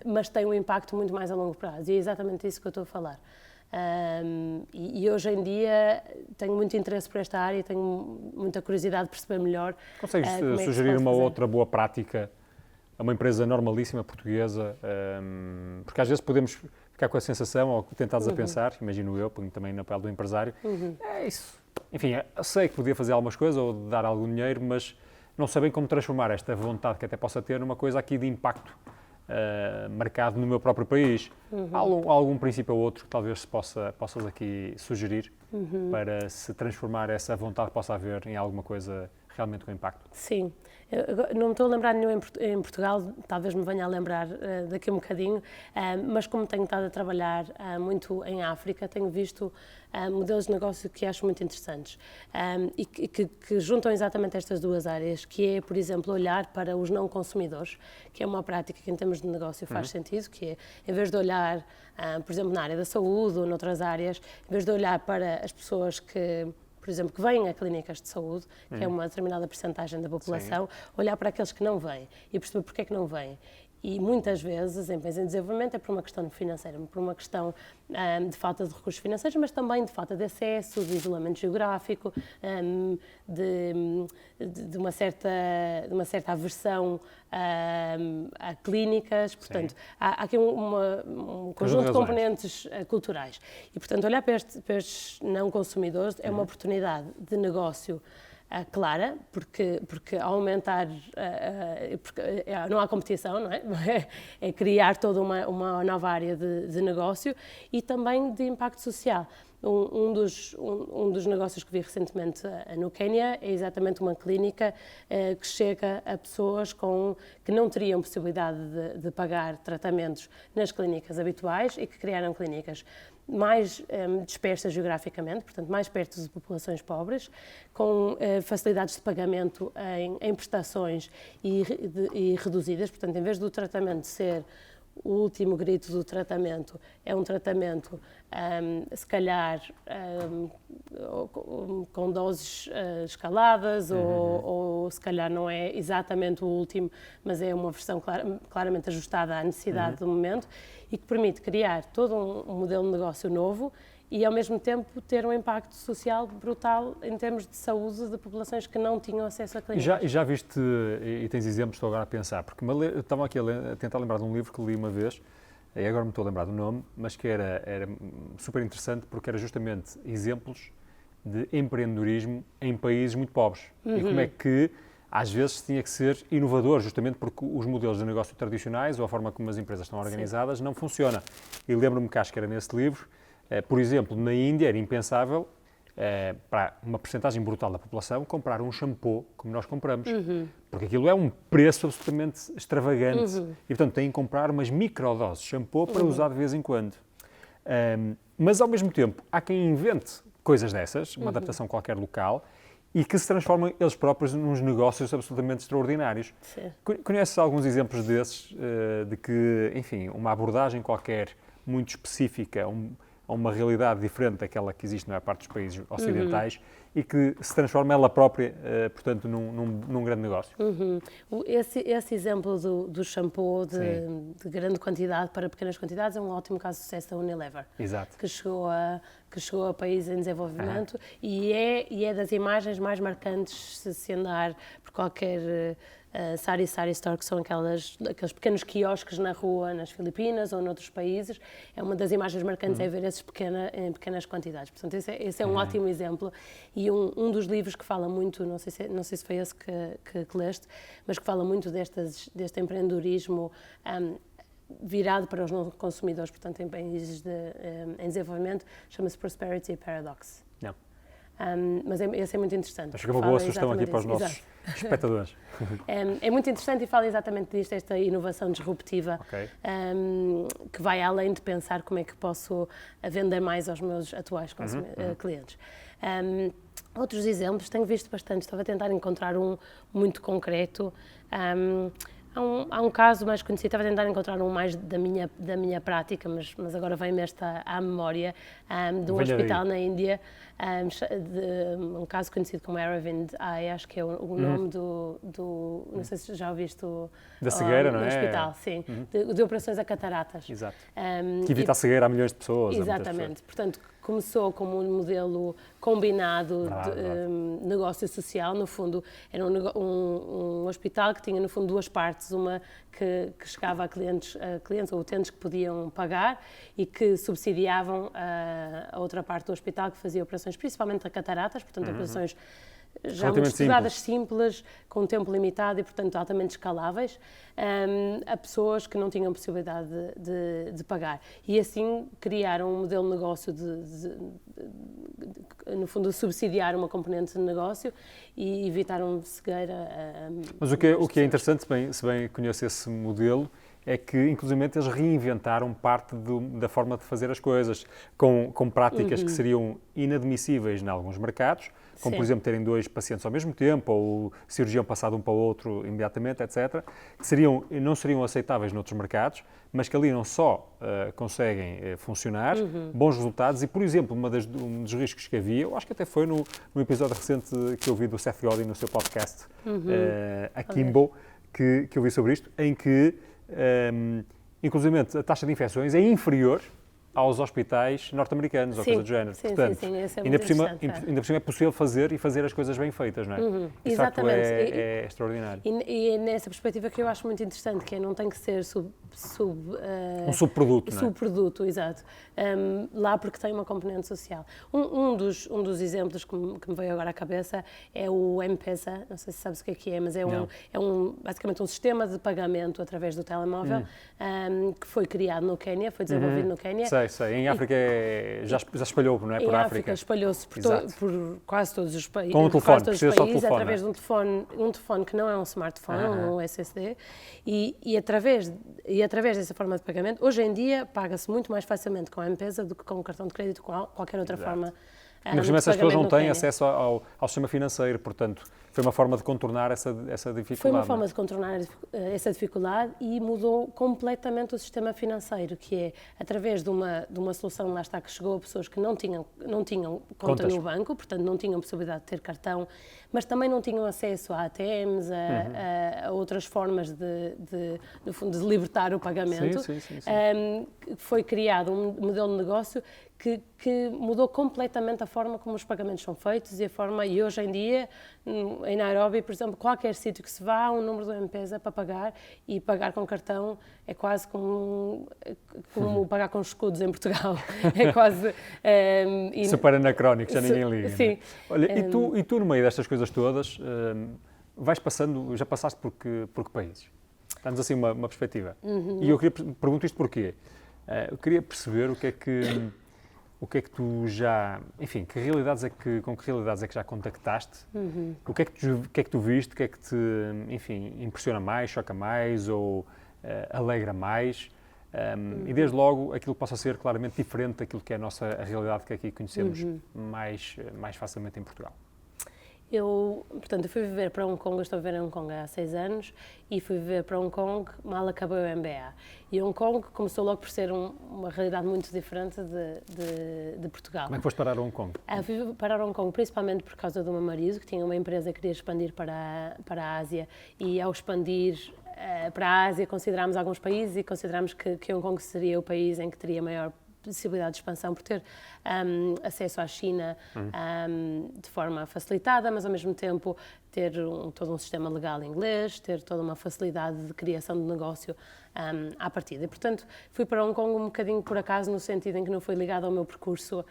S2: Mas tem um impacto muito mais a longo prazo e é exatamente isso que eu estou a falar. E hoje em dia tenho muito interesse por esta área e tenho muita curiosidade de perceber melhor.
S1: Consegues sugerir uma outra boa prática a uma empresa normalíssima portuguesa? Porque às vezes podemos ficar com a sensação, ou tentados a pensar, imagino eu, ponho também na pele do empresário, é isso. Enfim, eu sei que podia fazer algumas coisas ou dar algum dinheiro, mas não sei bem como transformar esta vontade que até possa ter numa coisa aqui de impacto marcado no meu próprio país. Há algum princípio ou outro que talvez possas aqui sugerir para se transformar essa vontade que possa haver em alguma coisa realmente com impacto?
S2: Sim. Não me estou a lembrar nenhum em Portugal, talvez me venha a lembrar daqui a um bocadinho, mas como tenho estado a trabalhar muito em África, tenho visto modelos de negócio que acho muito interessantes e que juntam exatamente estas duas áreas, que é, por exemplo, olhar para os não consumidores, que é uma prática que em termos de negócio faz sentido, que é, em vez de olhar, por exemplo, na área da saúde ou noutras áreas, em vez de olhar para as pessoas que, por exemplo, que vêm a clínicas de saúde, que é uma determinada percentagem da população, olhar para aqueles que não vêm e perceber porque é que não vêm. E muitas vezes, em países em desenvolvimento, é por uma questão financeira, por uma questão de falta de recursos financeiros, mas também de falta de acesso, de isolamento geográfico, de uma certa aversão a clínicas. Portanto, há aqui um conjunto de componentes culturais. E, portanto, olhar para estes não consumidores é uma oportunidade de negócio clara, porque ao aumentar, porque não há competição, não é? É criar toda uma nova área de negócio e também de impacto social. Um dos negócios que vi recentemente no Quênia é exatamente uma clínica que chega a pessoas que não teriam possibilidade de pagar tratamentos nas clínicas habituais e que criaram clínicas mais dispersas geograficamente, portanto mais perto de populações pobres, com facilidades de pagamento em prestações e reduzidas, portanto em vez do tratamento ser o último grito do tratamento, é um tratamento, se calhar, com doses escaladas, ou se calhar não é exatamente o último, mas é uma versão claramente ajustada à necessidade do momento e que permite criar todo um modelo de negócio novo e, ao mesmo tempo, ter um impacto social brutal em termos de saúde de populações que não tinham acesso a clínicas.
S1: E já viste, e tens exemplos, estou agora a pensar, porque estava aqui a tentar lembrar de um livro que li uma vez, e agora me estou a lembrar do nome, mas que era super interessante porque era justamente exemplos de empreendedorismo em países muito pobres. E como é que, às vezes, tinha que ser inovador, justamente porque os modelos de negócio tradicionais ou a forma como as empresas estão organizadas não funciona. E lembro-me que acho que era nesse livro, por exemplo, na Índia era impensável para uma percentagem brutal da população comprar um shampoo como nós compramos, porque aquilo é um preço absolutamente extravagante e, portanto, têm que comprar umas microdoses de shampoo para usar de vez em quando. Mas, ao mesmo tempo, há quem invente coisas dessas, uma adaptação qualquer local, e que se transformam eles próprios nos negócios absolutamente extraordinários.
S2: Sim.
S1: Conheces alguns exemplos desses, de que, enfim, uma abordagem qualquer muito específica, a uma realidade diferente daquela que existe na maior parte dos países ocidentais e que se transforma ela própria, portanto, num grande negócio.
S2: Esse exemplo do shampoo de grande quantidade para pequenas quantidades é um ótimo caso de sucesso da Unilever.
S1: Exato.
S2: Que chegou a países em desenvolvimento e é das imagens mais marcantes se andar por qualquer Sari Store, que são aqueles pequenos quiosques na rua nas Filipinas ou noutros países. É uma das imagens marcantes é ver esses em pequenas quantidades. Portanto, esse é um ótimo exemplo. E um dos livros que fala muito, não sei se foi esse que leste, mas que fala muito deste empreendedorismo virado para os não consumidores, portanto, em países em desenvolvimento, chama-se Prosperity Paradox.
S1: Não.
S2: Mas esse é muito interessante.
S1: Acho que é uma boa sugestão aqui para os nossos espectadores.
S2: É muito interessante e fala exatamente disto, esta inovação disruptiva, que vai além de pensar como é que posso vender mais aos meus atuais clientes. Outros exemplos, tenho visto bastante, estava a tentar encontrar um muito concreto. Há um caso mais conhecido, estava a tentar encontrar um mais da minha prática, mas agora vem-me esta à memória, de um hospital na Índia, um caso conhecido como Aravind Eye, acho que é o nome não sei se já ouviste
S1: da cegueira, não é?
S2: No hospital, sim, de operações a cataratas.
S1: Exato. Que evita a cegueira a milhões de pessoas.
S2: Exatamente, portanto, começou como um modelo combinado de negócio social, no fundo era um hospital que tinha no fundo duas partes, uma que chegava a clientes ou utentes que podiam pagar e que subsidiavam a outra parte do hospital que fazia operações principalmente a cataratas, portanto operações já muito estudadas, simples, com um tempo limitado e, portanto, altamente escaláveis, a pessoas que não tinham possibilidade de pagar. E assim criaram um modelo de negócio no fundo, subsidiar uma componente de negócio e evitaram cegueira.
S1: Mas o que é interessante, se bem conheço esse modelo, é que, inclusive, eles reinventaram parte da forma de fazer as coisas, com práticas que seriam inadmissíveis em alguns mercados, como, por exemplo, terem dois pacientes ao mesmo tempo, ou cirurgião passado um para o outro imediatamente, etc., que não seriam aceitáveis noutros mercados, mas que ali não só conseguem funcionar, bons resultados, e, por exemplo, um dos riscos que havia, eu acho que até foi no episódio recente que eu vi do Seth Godin no seu podcast, Akimbo, que eu vi sobre isto, em que inclusive a taxa de infecções é inferior aos hospitais norte-americanos, ou coisa do género. Portanto,
S2: sim,
S1: ainda por cima é possível fazer as coisas bem feitas, não é? Isso,
S2: exatamente.
S1: é extraordinário.
S2: E é nessa perspectiva que eu acho muito interessante, que não tem que ser
S1: um subproduto, não é?
S2: Subproduto, exato. Lá porque tem uma componente social. Um dos exemplos que me veio agora à cabeça é o M-Pesa, não sei se sabes o que é, mas é basicamente um sistema de pagamento através do telemóvel que foi criado no Quênia, foi desenvolvido no Quênia
S1: sei. Em África já se espalhou, não é? Por
S2: Em
S1: África.
S2: África espalhou-se por quase todos os países.
S1: Com um telefone, precisa só de telefone,
S2: através de um telefone que não é um smartphone, um SSD, e através dessa forma de pagamento, hoje em dia paga-se muito mais facilmente com a M-Pesa do que com um cartão de crédito, com qualquer outra forma.
S1: Mas essas pessoas não têm acesso ao sistema financeiro, portanto, foi uma forma de contornar essa dificuldade.
S2: Foi uma forma de contornar essa dificuldade e mudou completamente o sistema financeiro, que é através de uma solução, lá está, que chegou a pessoas que não tinham conta no banco, portanto não tinham possibilidade de ter cartão, mas também não tinham acesso a ATMs, a outras formas no fundo, de libertar o pagamento.
S1: Sim.
S2: Foi criado um modelo de negócio que mudou completamente a forma como os pagamentos são feitos e hoje em dia, em Nairobi, por exemplo, qualquer sítio que se vá, há um número do M-Pesa para pagar, e pagar com cartão é quase como pagar com escudos em Portugal. É quase...
S1: Super anacrónico, já ninguém liga.
S2: Sim.
S1: Né? Olha, e tu, no meio destas coisas todas, já passaste por que países? Dá-nos assim uma perspectiva. E eu pergunto isto porquê? Eu queria perceber o que é que tu já, enfim, com que realidades é que já contactaste? O que é que tu viste? O que é que te, enfim, impressiona mais, choca mais ou alegra mais? E desde logo aquilo que possa ser claramente diferente daquilo que é a realidade que aqui conhecemos mais facilmente em Portugal.
S2: Eu fui viver para Hong Kong, eu estou a viver em Hong Kong há 6 anos, e fui viver para Hong Kong mal acabei o MBA. E Hong Kong começou logo por ser uma realidade muito diferente de Portugal.
S1: Como é que foste parar a Hong Kong?
S2: Fui parar a Hong Kong principalmente por causa do meu marido, que tinha uma empresa que queria expandir para a Ásia, e ao expandir para a Ásia considerámos alguns países e considerámos que Hong Kong seria o país em que teria maior possibilidade de expansão por ter acesso à China de forma facilitada, mas ao mesmo tempo ter todo um sistema legal inglês, ter toda uma facilidade de criação de negócio à partida. E, portanto, fui para Hong Kong um bocadinho por acaso, no sentido em que não foi ligado ao meu percurso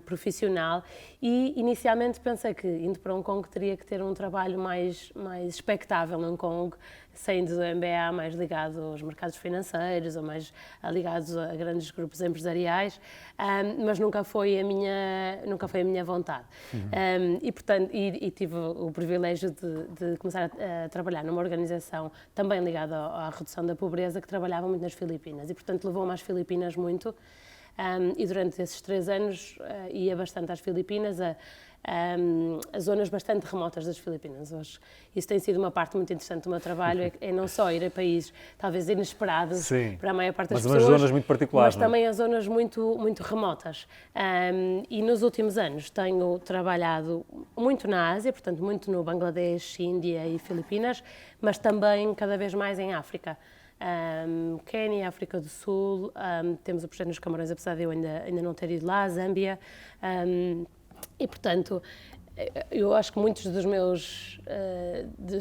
S2: profissional, e inicialmente pensei que indo para Hong Kong teria que ter um trabalho mais expectável em Hong Kong, saindo do MBA mais ligado aos mercados financeiros ou mais ligados a grandes grupos empresariais, mas nunca foi a minha vontade. E portanto tive o privilégio de começar a trabalhar numa organização também ligada à redução da pobreza, que trabalhava muito nas Filipinas, e portanto levou-me às Filipinas muito, e durante esses 3 anos ia bastante às Filipinas, a zonas bastante remotas das Filipinas. Hoje, isso tem sido uma parte muito interessante do meu trabalho, é não só ir a países talvez inesperados para a maior parte das pessoas,
S1: mas zonas muito particulares,
S2: mas também a zonas muito remotas. E nos últimos anos tenho trabalhado muito na Ásia, portanto muito no Bangladesh, Índia e Filipinas, mas também cada vez mais em África. Quénia, África do Sul, temos o projeto nos Camarões, apesar de eu ainda não ter ido lá, Zâmbia, e portanto eu acho que muitos dos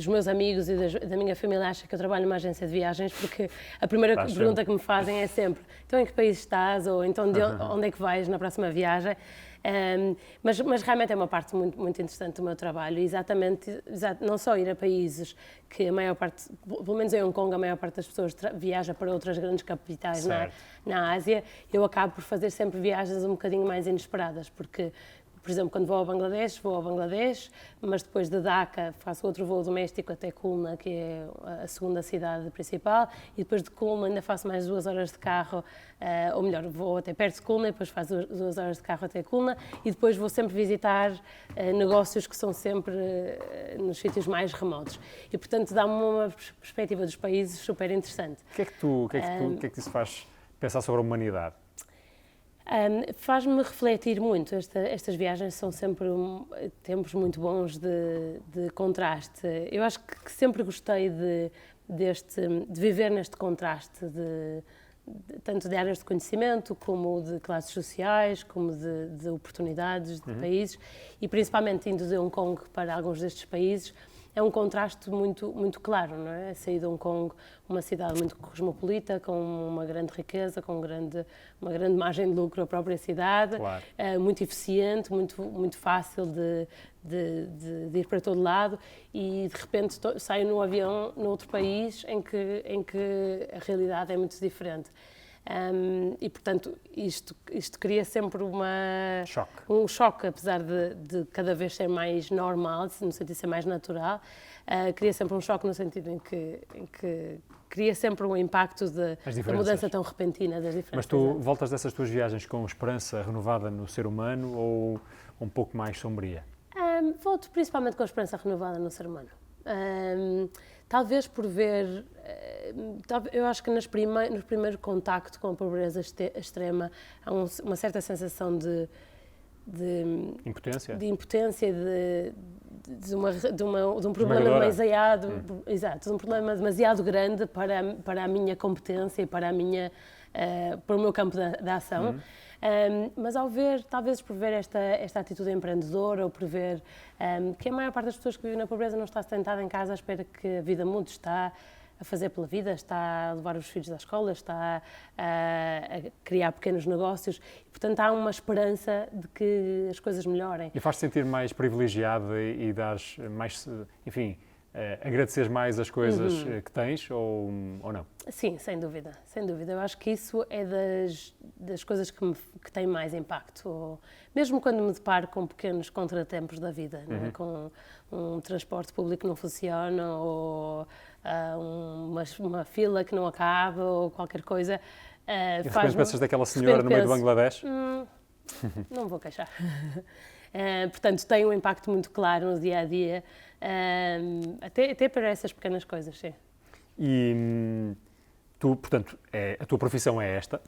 S2: meus amigos e da minha família acham que eu trabalho numa agência de viagens, porque a primeira pergunta que me fazem é sempre: então em que país estás? Ou então onde é que vais na próxima viagem? Mas realmente é uma parte muito interessante do meu trabalho, não só ir a países que a maior parte, pelo menos em Hong Kong, a maior parte das pessoas viaja para outras grandes capitais na Ásia. Eu acabo por fazer sempre viagens um bocadinho mais inesperadas, porque, por exemplo, quando vou ao Bangladesh, mas depois de Dhaka faço outro voo doméstico até Khulna, que é a segunda cidade principal, e depois de Khulna ainda faço mais 2 horas de carro, ou melhor, vou até perto de Khulna e depois faço 2 horas de carro até Khulna, e depois vou sempre visitar negócios que são sempre nos sítios mais remotos. E, portanto, dá-me uma perspectiva dos países super interessante.
S1: O que é que isso faz pensar sobre a humanidade?
S2: Faz-me refletir muito. Estas viagens são sempre tempos muito bons de contraste. Eu acho que sempre gostei de viver neste contraste, tanto de áreas de conhecimento, como de classes sociais, como de oportunidades, de países, e principalmente indo de Hong Kong para alguns destes países, é um contraste muito claro, não é? Sair de Hong Kong, uma cidade muito cosmopolita, com uma grande riqueza, com uma grande margem de lucro a própria cidade,
S1: claro.
S2: Muito eficiente, muito fácil de ir para todo lado, e de repente saio num avião noutro país em que a realidade é muito diferente. E, portanto, isto cria sempre um choque, apesar de cada vez ser mais normal, no sentido de ser mais natural, cria sempre um choque no sentido em que cria sempre um impacto da mudança tão repentina das diferenças.
S1: Mas tu voltas dessas tuas viagens com esperança renovada no ser humano ou um pouco mais sombria?
S2: Volto principalmente com a esperança renovada no ser humano. Talvez por ver, eu acho que no primeiro contacto com a pobreza extrema há uma certa sensação de
S1: impotência,
S2: de um problema demasiado, exato, de um problema demasiado grande para a minha competência e para o meu campo de ação. Mas talvez por ver esta atitude empreendedora ou por ver que a maior parte das pessoas que vivem na pobreza não está sentada em casa à espera que a vida mude, está a fazer pela vida, está a levar os filhos à escola, está a criar pequenos negócios. E, portanto, há uma esperança de que as coisas melhorem.
S1: E faz-te sentir mais privilegiado e dares mais, enfim, agradeceres mais as coisas que tens ou não?
S2: Sim, sem dúvida, sem dúvida. Eu acho que isso é das coisas que têm mais impacto. Mesmo quando me deparo com pequenos contratempos da vida, não é? Com um transporte público que não funciona ou uma fila que não acaba ou qualquer coisa.
S1: E de repente pensas daquela senhora no meio do Bangladesh?
S2: Não vou queixar. Portanto, tem um impacto muito claro no dia-a-dia, até para essas pequenas coisas, sim.
S1: E tu, portanto, a tua profissão é esta,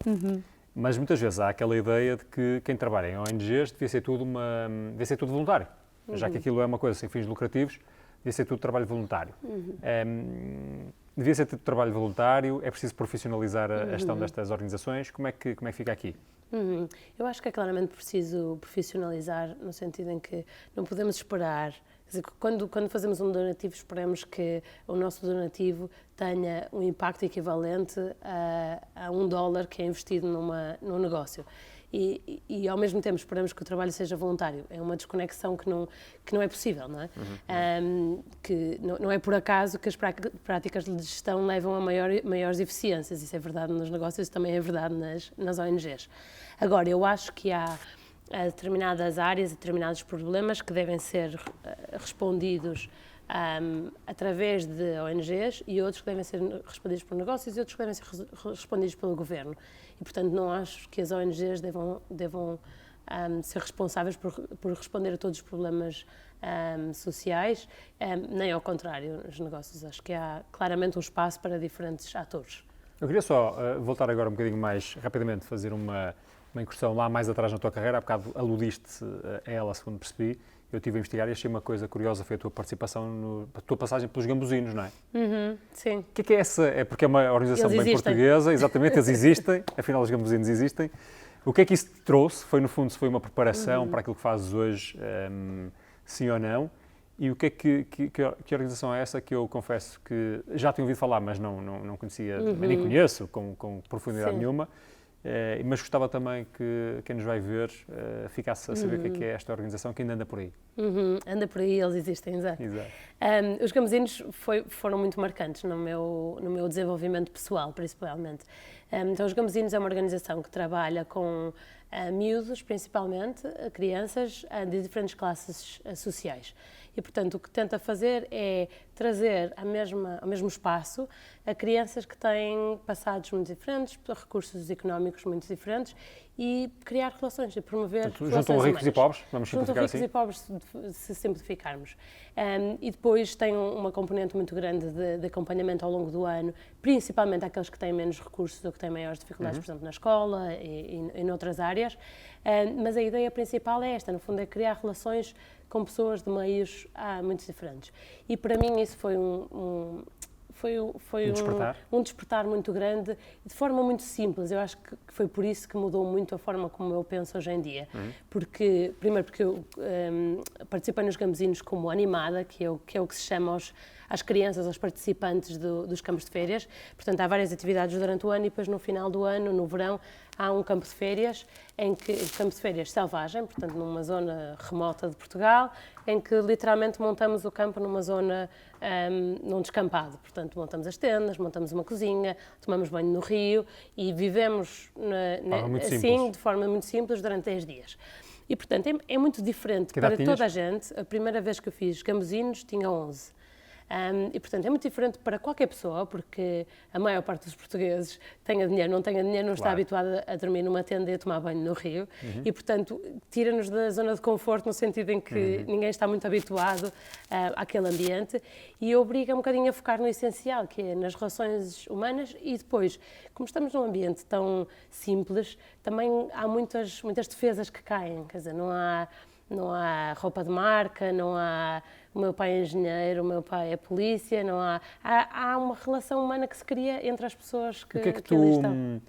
S1: mas muitas vezes há aquela ideia de que quem trabalha em ONGs devia ser tudo voluntário, já que aquilo é uma coisa sem fins lucrativos, devia ser tudo trabalho voluntário. Devia ser tudo trabalho voluntário, é preciso profissionalizar a gestão destas organizações, como é que fica aqui?
S2: Eu acho que é claramente preciso profissionalizar, no sentido em que não podemos esperar. Quer dizer, quando fazemos um donativo, esperamos que o nosso donativo tenha um impacto equivalente a $1 que é investido num negócio. E ao mesmo tempo esperamos que o trabalho seja voluntário. É uma desconexão que não é possível, não é? Que não é por acaso que as práticas de gestão levam a maiores eficiências. Isso é verdade nos negócios e também é verdade nas ONGs. Agora, eu acho que há determinadas áreas, determinados problemas que devem ser respondidos através de ONGs e outros que devem ser respondidos por negócios e outros que devem ser respondidos pelo governo. E, portanto, não acho que as ONGs devam ser responsáveis por responder a todos os problemas sociais, nem ao contrário, nos negócios. Acho que há claramente um espaço para diferentes atores.
S1: Eu queria só voltar agora um bocadinho mais rapidamente, fazer uma incursão lá mais atrás na tua carreira. Há bocado aludiste a ela, segundo percebi. Eu estive a investigar e achei uma coisa curiosa, foi a tua participação, a tua passagem pelos gambuzinos, não é?
S2: Sim.
S1: O que é essa? É porque é uma organização
S2: Eles
S1: bem
S2: existem.
S1: portuguesa, exatamente, eles existem, afinal os gambuzinos existem. O que é que isso te trouxe? Foi, no fundo, se foi uma preparação para aquilo que fazes hoje, sim ou não? E o que é que organização é essa que eu confesso que já tinha ouvido falar, mas não conhecia, nem conheço com profundidade nenhuma. Mas gostava também que quem nos vai ver ficasse a saber o que é esta organização que ainda anda por aí.
S2: Anda por aí, eles existem, exato. Os gambuzinos foram muito marcantes no meu desenvolvimento pessoal, principalmente. Então, os gambuzinos é uma organização que trabalha com miúdos, principalmente, crianças de diferentes classes sociais. E, portanto, o que tenta fazer é trazer ao mesmo espaço a crianças que têm passados muito diferentes, recursos económicos muito diferentes e criar relações e promover relações
S1: juntam
S2: humanas.
S1: Ricos e pobres, vamos simplificar assim?
S2: Juntam ricos e pobres, se simplificarmos. E depois tem uma componente muito grande de acompanhamento ao longo do ano, principalmente àqueles que têm menos recursos ou que têm maiores dificuldades, por exemplo, na escola e noutras áreas. Mas a ideia principal é esta, no fundo, é criar relações com pessoas de meios muito diferentes. E para mim isso foi um despertar muito grande, de forma muito simples. Eu acho que foi por isso que mudou muito a forma como eu penso hoje em dia. Primeiro porque eu participei nos gambuzinos como animada, que é o que se chama às crianças, aos participantes dos campos de férias. Portanto, há várias atividades durante o ano e depois no final do ano, no verão, há um campo de férias, campo de férias selvagem, portanto numa zona remota de Portugal, em que literalmente montamos o campo numa zona, num descampado. Portanto, montamos as tendas, montamos uma cozinha, tomamos banho no rio e vivemos assim, de forma muito simples, durante 10 dias. E, portanto, é muito diferente para toda a gente. A primeira vez que eu fiz Gambuzinos tinha 11. E, portanto, é muito diferente para qualquer pessoa, porque a maior parte dos portugueses tenha dinheiro, não está habituada a dormir numa tenda e a tomar banho no rio. E, portanto, tira-nos da zona de conforto, no sentido em que ninguém está muito habituado àquele ambiente, e obriga um bocadinho a focar no essencial, que é nas relações humanas. E depois, como estamos num ambiente tão simples, também há muitas defesas que caem, quer dizer, não há roupa de marca, não há... O meu pai é engenheiro, o meu pai é polícia, não há uma relação humana que se cria entre as pessoas que ali estão.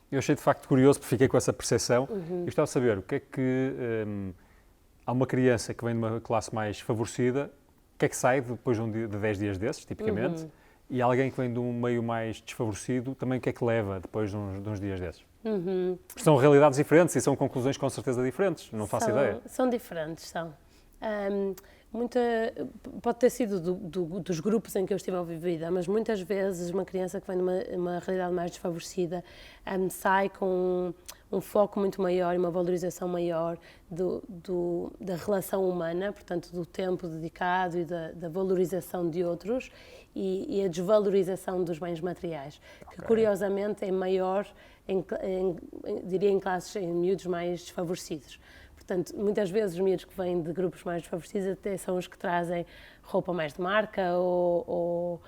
S1: Eu achei de facto curioso, porque fiquei com essa percepção. Eu estava a saber o que é que há uma criança que vem de uma classe mais favorecida, o que é que sai depois de 10 dias desses, tipicamente, e alguém que vem de um meio mais desfavorecido, também o que é que leva depois de uns dias desses? São realidades diferentes e são conclusões com certeza diferentes, não faço ideia.
S2: São diferentes, são. Pode ter sido dos grupos em que eu estive envolvida, mas muitas vezes uma criança que vem de uma realidade mais desfavorecida sai com um foco muito maior e uma valorização maior da relação humana, portanto, do tempo dedicado e da valorização de outros e a desvalorização dos bens materiais, que curiosamente é maior, diria, em miúdos mais desfavorecidos. Portanto, muitas vezes os miúdos que vêm de grupos mais desfavorecidos até são os que trazem roupa mais de marca ou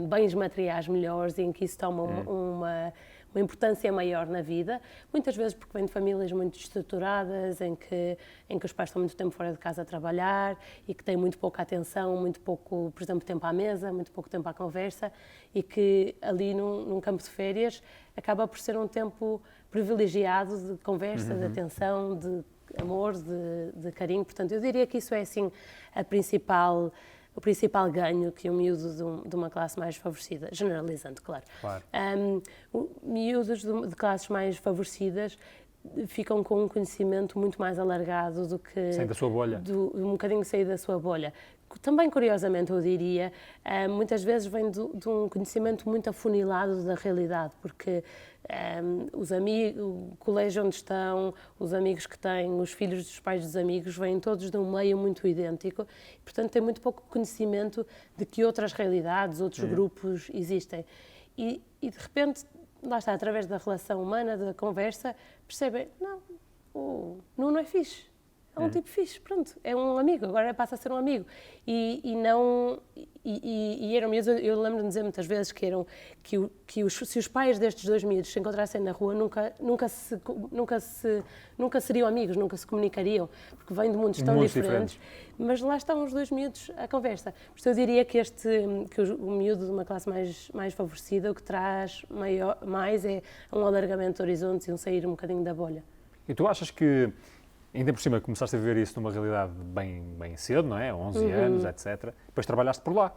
S2: bens materiais melhores, em que isso toma uma importância maior na vida, muitas vezes porque vêm de famílias muito estruturadas, em que os pais estão muito tempo fora de casa a trabalhar e que têm muito pouca atenção, muito pouco, por exemplo, tempo à mesa, muito pouco tempo à conversa, e que ali num campo de férias acaba por ser um tempo privilegiado de conversa, de atenção, de amor, de carinho. Portanto, eu diria que isso é assim o principal ganho que um miúdo de uma classe mais favorecida, generalizando, claro. Miúdos de classes mais favorecidas ficam com um conhecimento muito mais alargado do que...
S1: Sair da sua bolha.
S2: Um bocadinho sair da sua bolha. Também, curiosamente, eu diria, muitas vezes vem de um conhecimento muito afunilado da realidade, porque os amigos, o colégio onde estão, os amigos que têm, os filhos dos pais dos amigos, vêm todos de um meio muito idêntico, e, portanto, têm muito pouco conhecimento de que outras realidades, outros grupos existem. E, de repente, lá está, através da relação humana, da conversa, percebem, não, o Nuno é fixe. É um tipo fixe, pronto, é um amigo, agora passa a ser um amigo. E eram miúdos, eu lembro de dizer muitas vezes se os pais destes dois miúdos se encontrassem na rua, nunca seriam amigos, nunca se comunicariam, porque vêm de mundos tão diferentes. Mas lá estão os dois miúdos à conversa. Por isso eu diria que o miúdo de uma classe mais favorecida, o que traz mais é um alargamento de horizontes e um sair um bocadinho da bolha.
S1: E tu achas que, ainda por cima, começaste a viver isso numa realidade bem cedo, não é? 11 anos, etc. Depois trabalhaste por lá.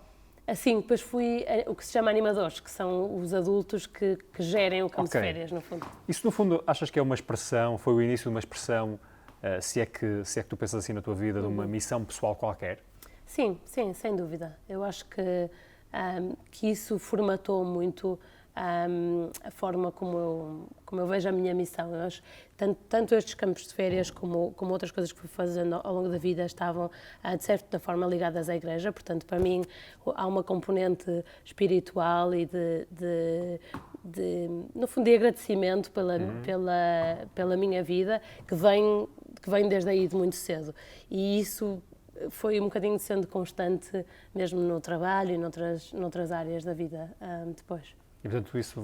S2: Assim, depois fui o que se chama animadores, que são os adultos que gerem o campo de férias, no fundo.
S1: Isso, no fundo, achas que é uma expressão, foi o início de uma expressão, se é que tu pensas assim na tua vida, de uma missão pessoal qualquer?
S2: Sim, sem dúvida. Eu acho que isso formatou muito a forma como eu vejo a minha missão. Eu acho, tanto estes campos de férias como outras coisas que fui fazendo ao longo da vida estavam, de certa forma, ligadas à Igreja. Portanto, para mim, há uma componente espiritual e no fundo, de agradecimento pela minha vida, que vem desde aí de muito cedo. E isso foi um bocadinho sendo constante mesmo no trabalho e noutras áreas da vida depois.
S1: E, portanto, isso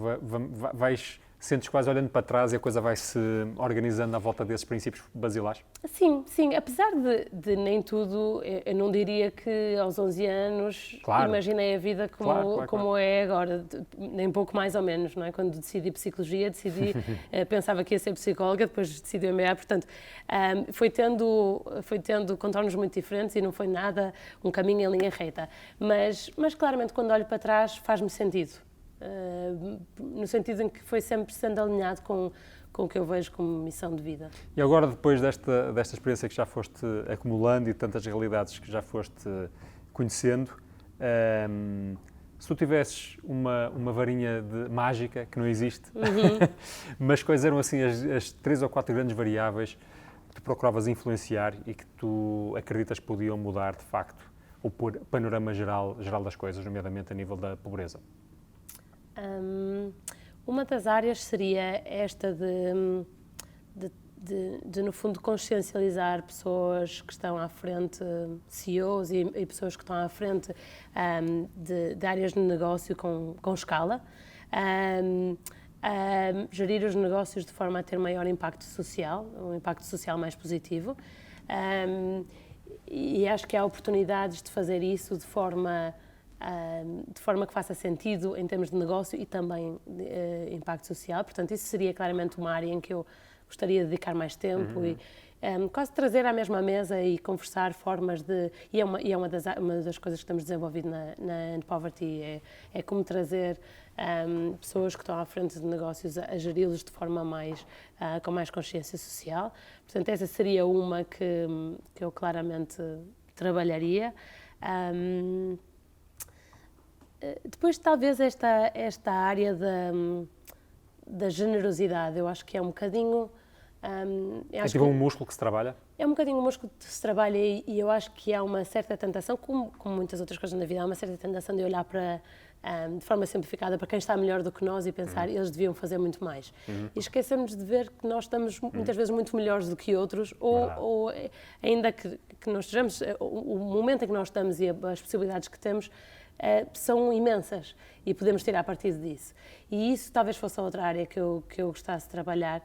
S1: sentes quase olhando para trás e a coisa vai-se organizando à volta desses princípios basilares?
S2: Sim. Apesar de nem tudo, eu não diria que aos 11 anos imaginei a vida como é agora, nem pouco mais ou menos, não é? Quando decidi psicologia, pensava que ia ser psicóloga, depois decidi MBA, portanto, foi tendo contornos muito diferentes e não foi nada um caminho em linha reta. Mas claramente, quando olho para trás, faz-me sentido. No sentido em que foi sempre sendo alinhado com com o que eu vejo como missão de vida.
S1: E agora, depois desta experiência que já foste acumulando e tantas realidades que já foste conhecendo, se tu tivesses uma varinha mágica, que não existe, mas quais eram assim as 3 ou 4 grandes variáveis que tu procuravas influenciar e que tu acreditas que podiam mudar de facto o panorama geral das coisas, nomeadamente a nível da pobreza?
S2: Uma das áreas seria esta de no fundo, consciencializar pessoas que estão à frente, CEOs e pessoas que estão à frente de áreas de negócio com escala, gerir os negócios de forma a ter maior impacto social, um impacto social mais positivo. E acho que há oportunidades de fazer isso de forma que faça sentido em termos de negócio e também impacto social. Portanto, isso seria claramente uma área em que eu gostaria de dedicar mais tempo e quase trazer à mesma mesa e conversar formas de... E é uma das coisas que estamos desenvolvido na End Poverty, é como trazer pessoas que estão à frente de negócios a geri-los de forma com mais consciência social. Portanto, essa seria uma que eu claramente trabalharia. Depois, talvez, esta área da generosidade, eu acho que é um bocadinho...
S1: É tipo um músculo que se trabalha?
S2: É um bocadinho um músculo que se trabalha e eu acho que há uma certa tentação, como muitas outras coisas na vida, há uma certa tentação de olhar de forma simplificada para quem está melhor do que nós e pensar eles deviam fazer muito mais. E esquecemos de ver que nós estamos muitas vezes muito melhores do que outros ou ainda que nós estejamos, o momento em que nós estamos e as possibilidades que temos são imensas e podemos tirar partido disso. E isso talvez fosse a outra área que eu gostasse de trabalhar.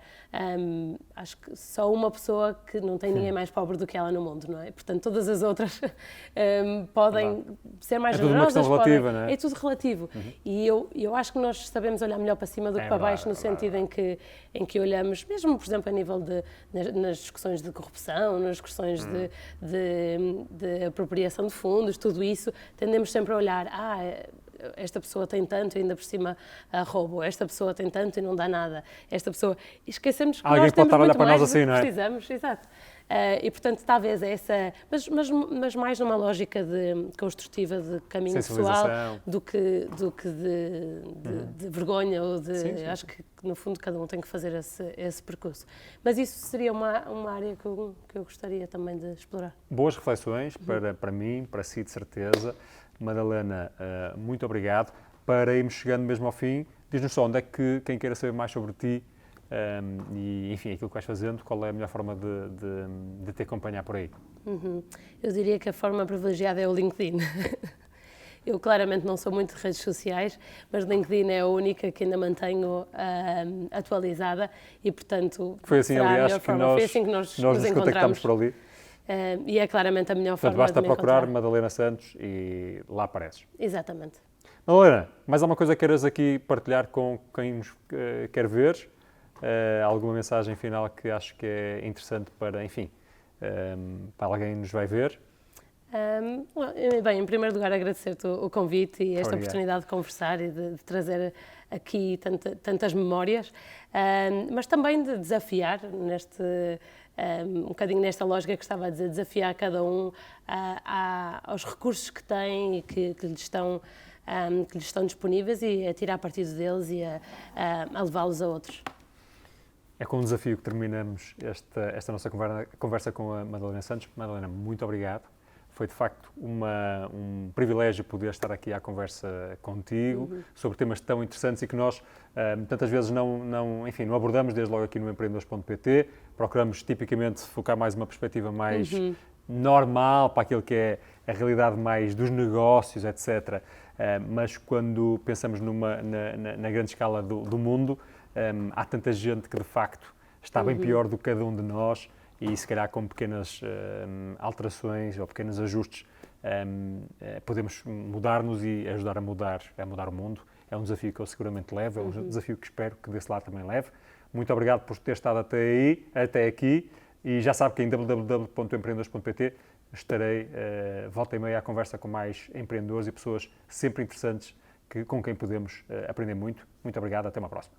S2: Acho que só uma pessoa que não tem ninguém mais pobre do que ela no mundo, não é? Portanto, todas as outras podem ser mais generosas.
S1: É tudo uma questão relativa, não é?
S2: É tudo relativo. E eu acho que nós sabemos olhar melhor para cima do que para baixo, no sentido em que olhamos, mesmo, por exemplo, a nível nas discussões de corrupção, nas discussões de apropriação de fundos, tudo isso, tendemos sempre a olhar, esta pessoa tem tanto e ainda por cima roubo, esta pessoa tem tanto e não dá nada, esta pessoa... E esquecemos que nós temos muito mais do que precisamos, exato. E, portanto, talvez essa... Mas mais numa lógica construtiva de caminho pessoal do que de vergonha ou de...
S1: Sim.
S2: Acho que, no fundo, cada um tem que fazer esse percurso. Mas isso seria uma área que eu gostaria também de explorar.
S1: Boas reflexões para mim, para si, de certeza. Madalena, muito obrigado. Para irmos chegando mesmo ao fim, diz-nos só onde é que quem queira saber mais sobre ti e, enfim, aquilo que vais fazendo, qual é a melhor forma de te acompanhar por aí?
S2: Eu diria que a forma privilegiada é o LinkedIn. Eu claramente não sou muito de redes sociais, mas LinkedIn é a única que ainda mantenho atualizada e, portanto,
S1: foi assim, aliás, que nós nos contactámos por ali.
S2: E é claramente a melhor forma
S1: basta
S2: de me
S1: procurar
S2: encontrar.
S1: Madalena Santos e lá apareces.
S2: Exatamente.
S1: Madalena, mais alguma coisa que queiras aqui partilhar com quem nos quer ver? Alguma mensagem final que acho que é interessante para, enfim, para alguém que nos vai ver?
S2: Bem, em primeiro lugar, agradecer-te o convite e esta oportunidade de conversar e de trazer aqui tantas memórias, mas também de desafiar um bocadinho nesta lógica que estava a dizer, desafiar cada um aos recursos que tem e que lhes estão disponíveis e a tirar partido deles e a levá-los a outros.
S1: É com um desafio que terminamos esta nossa conversa com a Madalena Santos. Madalena, muito obrigado. Foi, de facto, um privilégio poder estar aqui à conversa contigo sobre temas tão interessantes e que nós, tantas vezes, não abordamos desde logo aqui no Empreendedores.pt. Procuramos, tipicamente, focar mais uma perspectiva mais normal para aquilo que é a realidade mais dos negócios, etc. Mas quando pensamos na grande escala do mundo, há tanta gente que, de facto, está bem pior do que cada um de nós. E, se calhar, com pequenas alterações ou pequenos ajustes, podemos mudar-nos e ajudar a mudar o mundo. É um desafio que eu seguramente levo, é um desafio que espero que desse lado também leve. Muito obrigado por ter estado até aqui. E já sabe que em www.empreendedores.pt estarei volta e meia à conversa com mais empreendedores e pessoas sempre interessantes com quem podemos aprender muito. Muito obrigado, até uma próxima.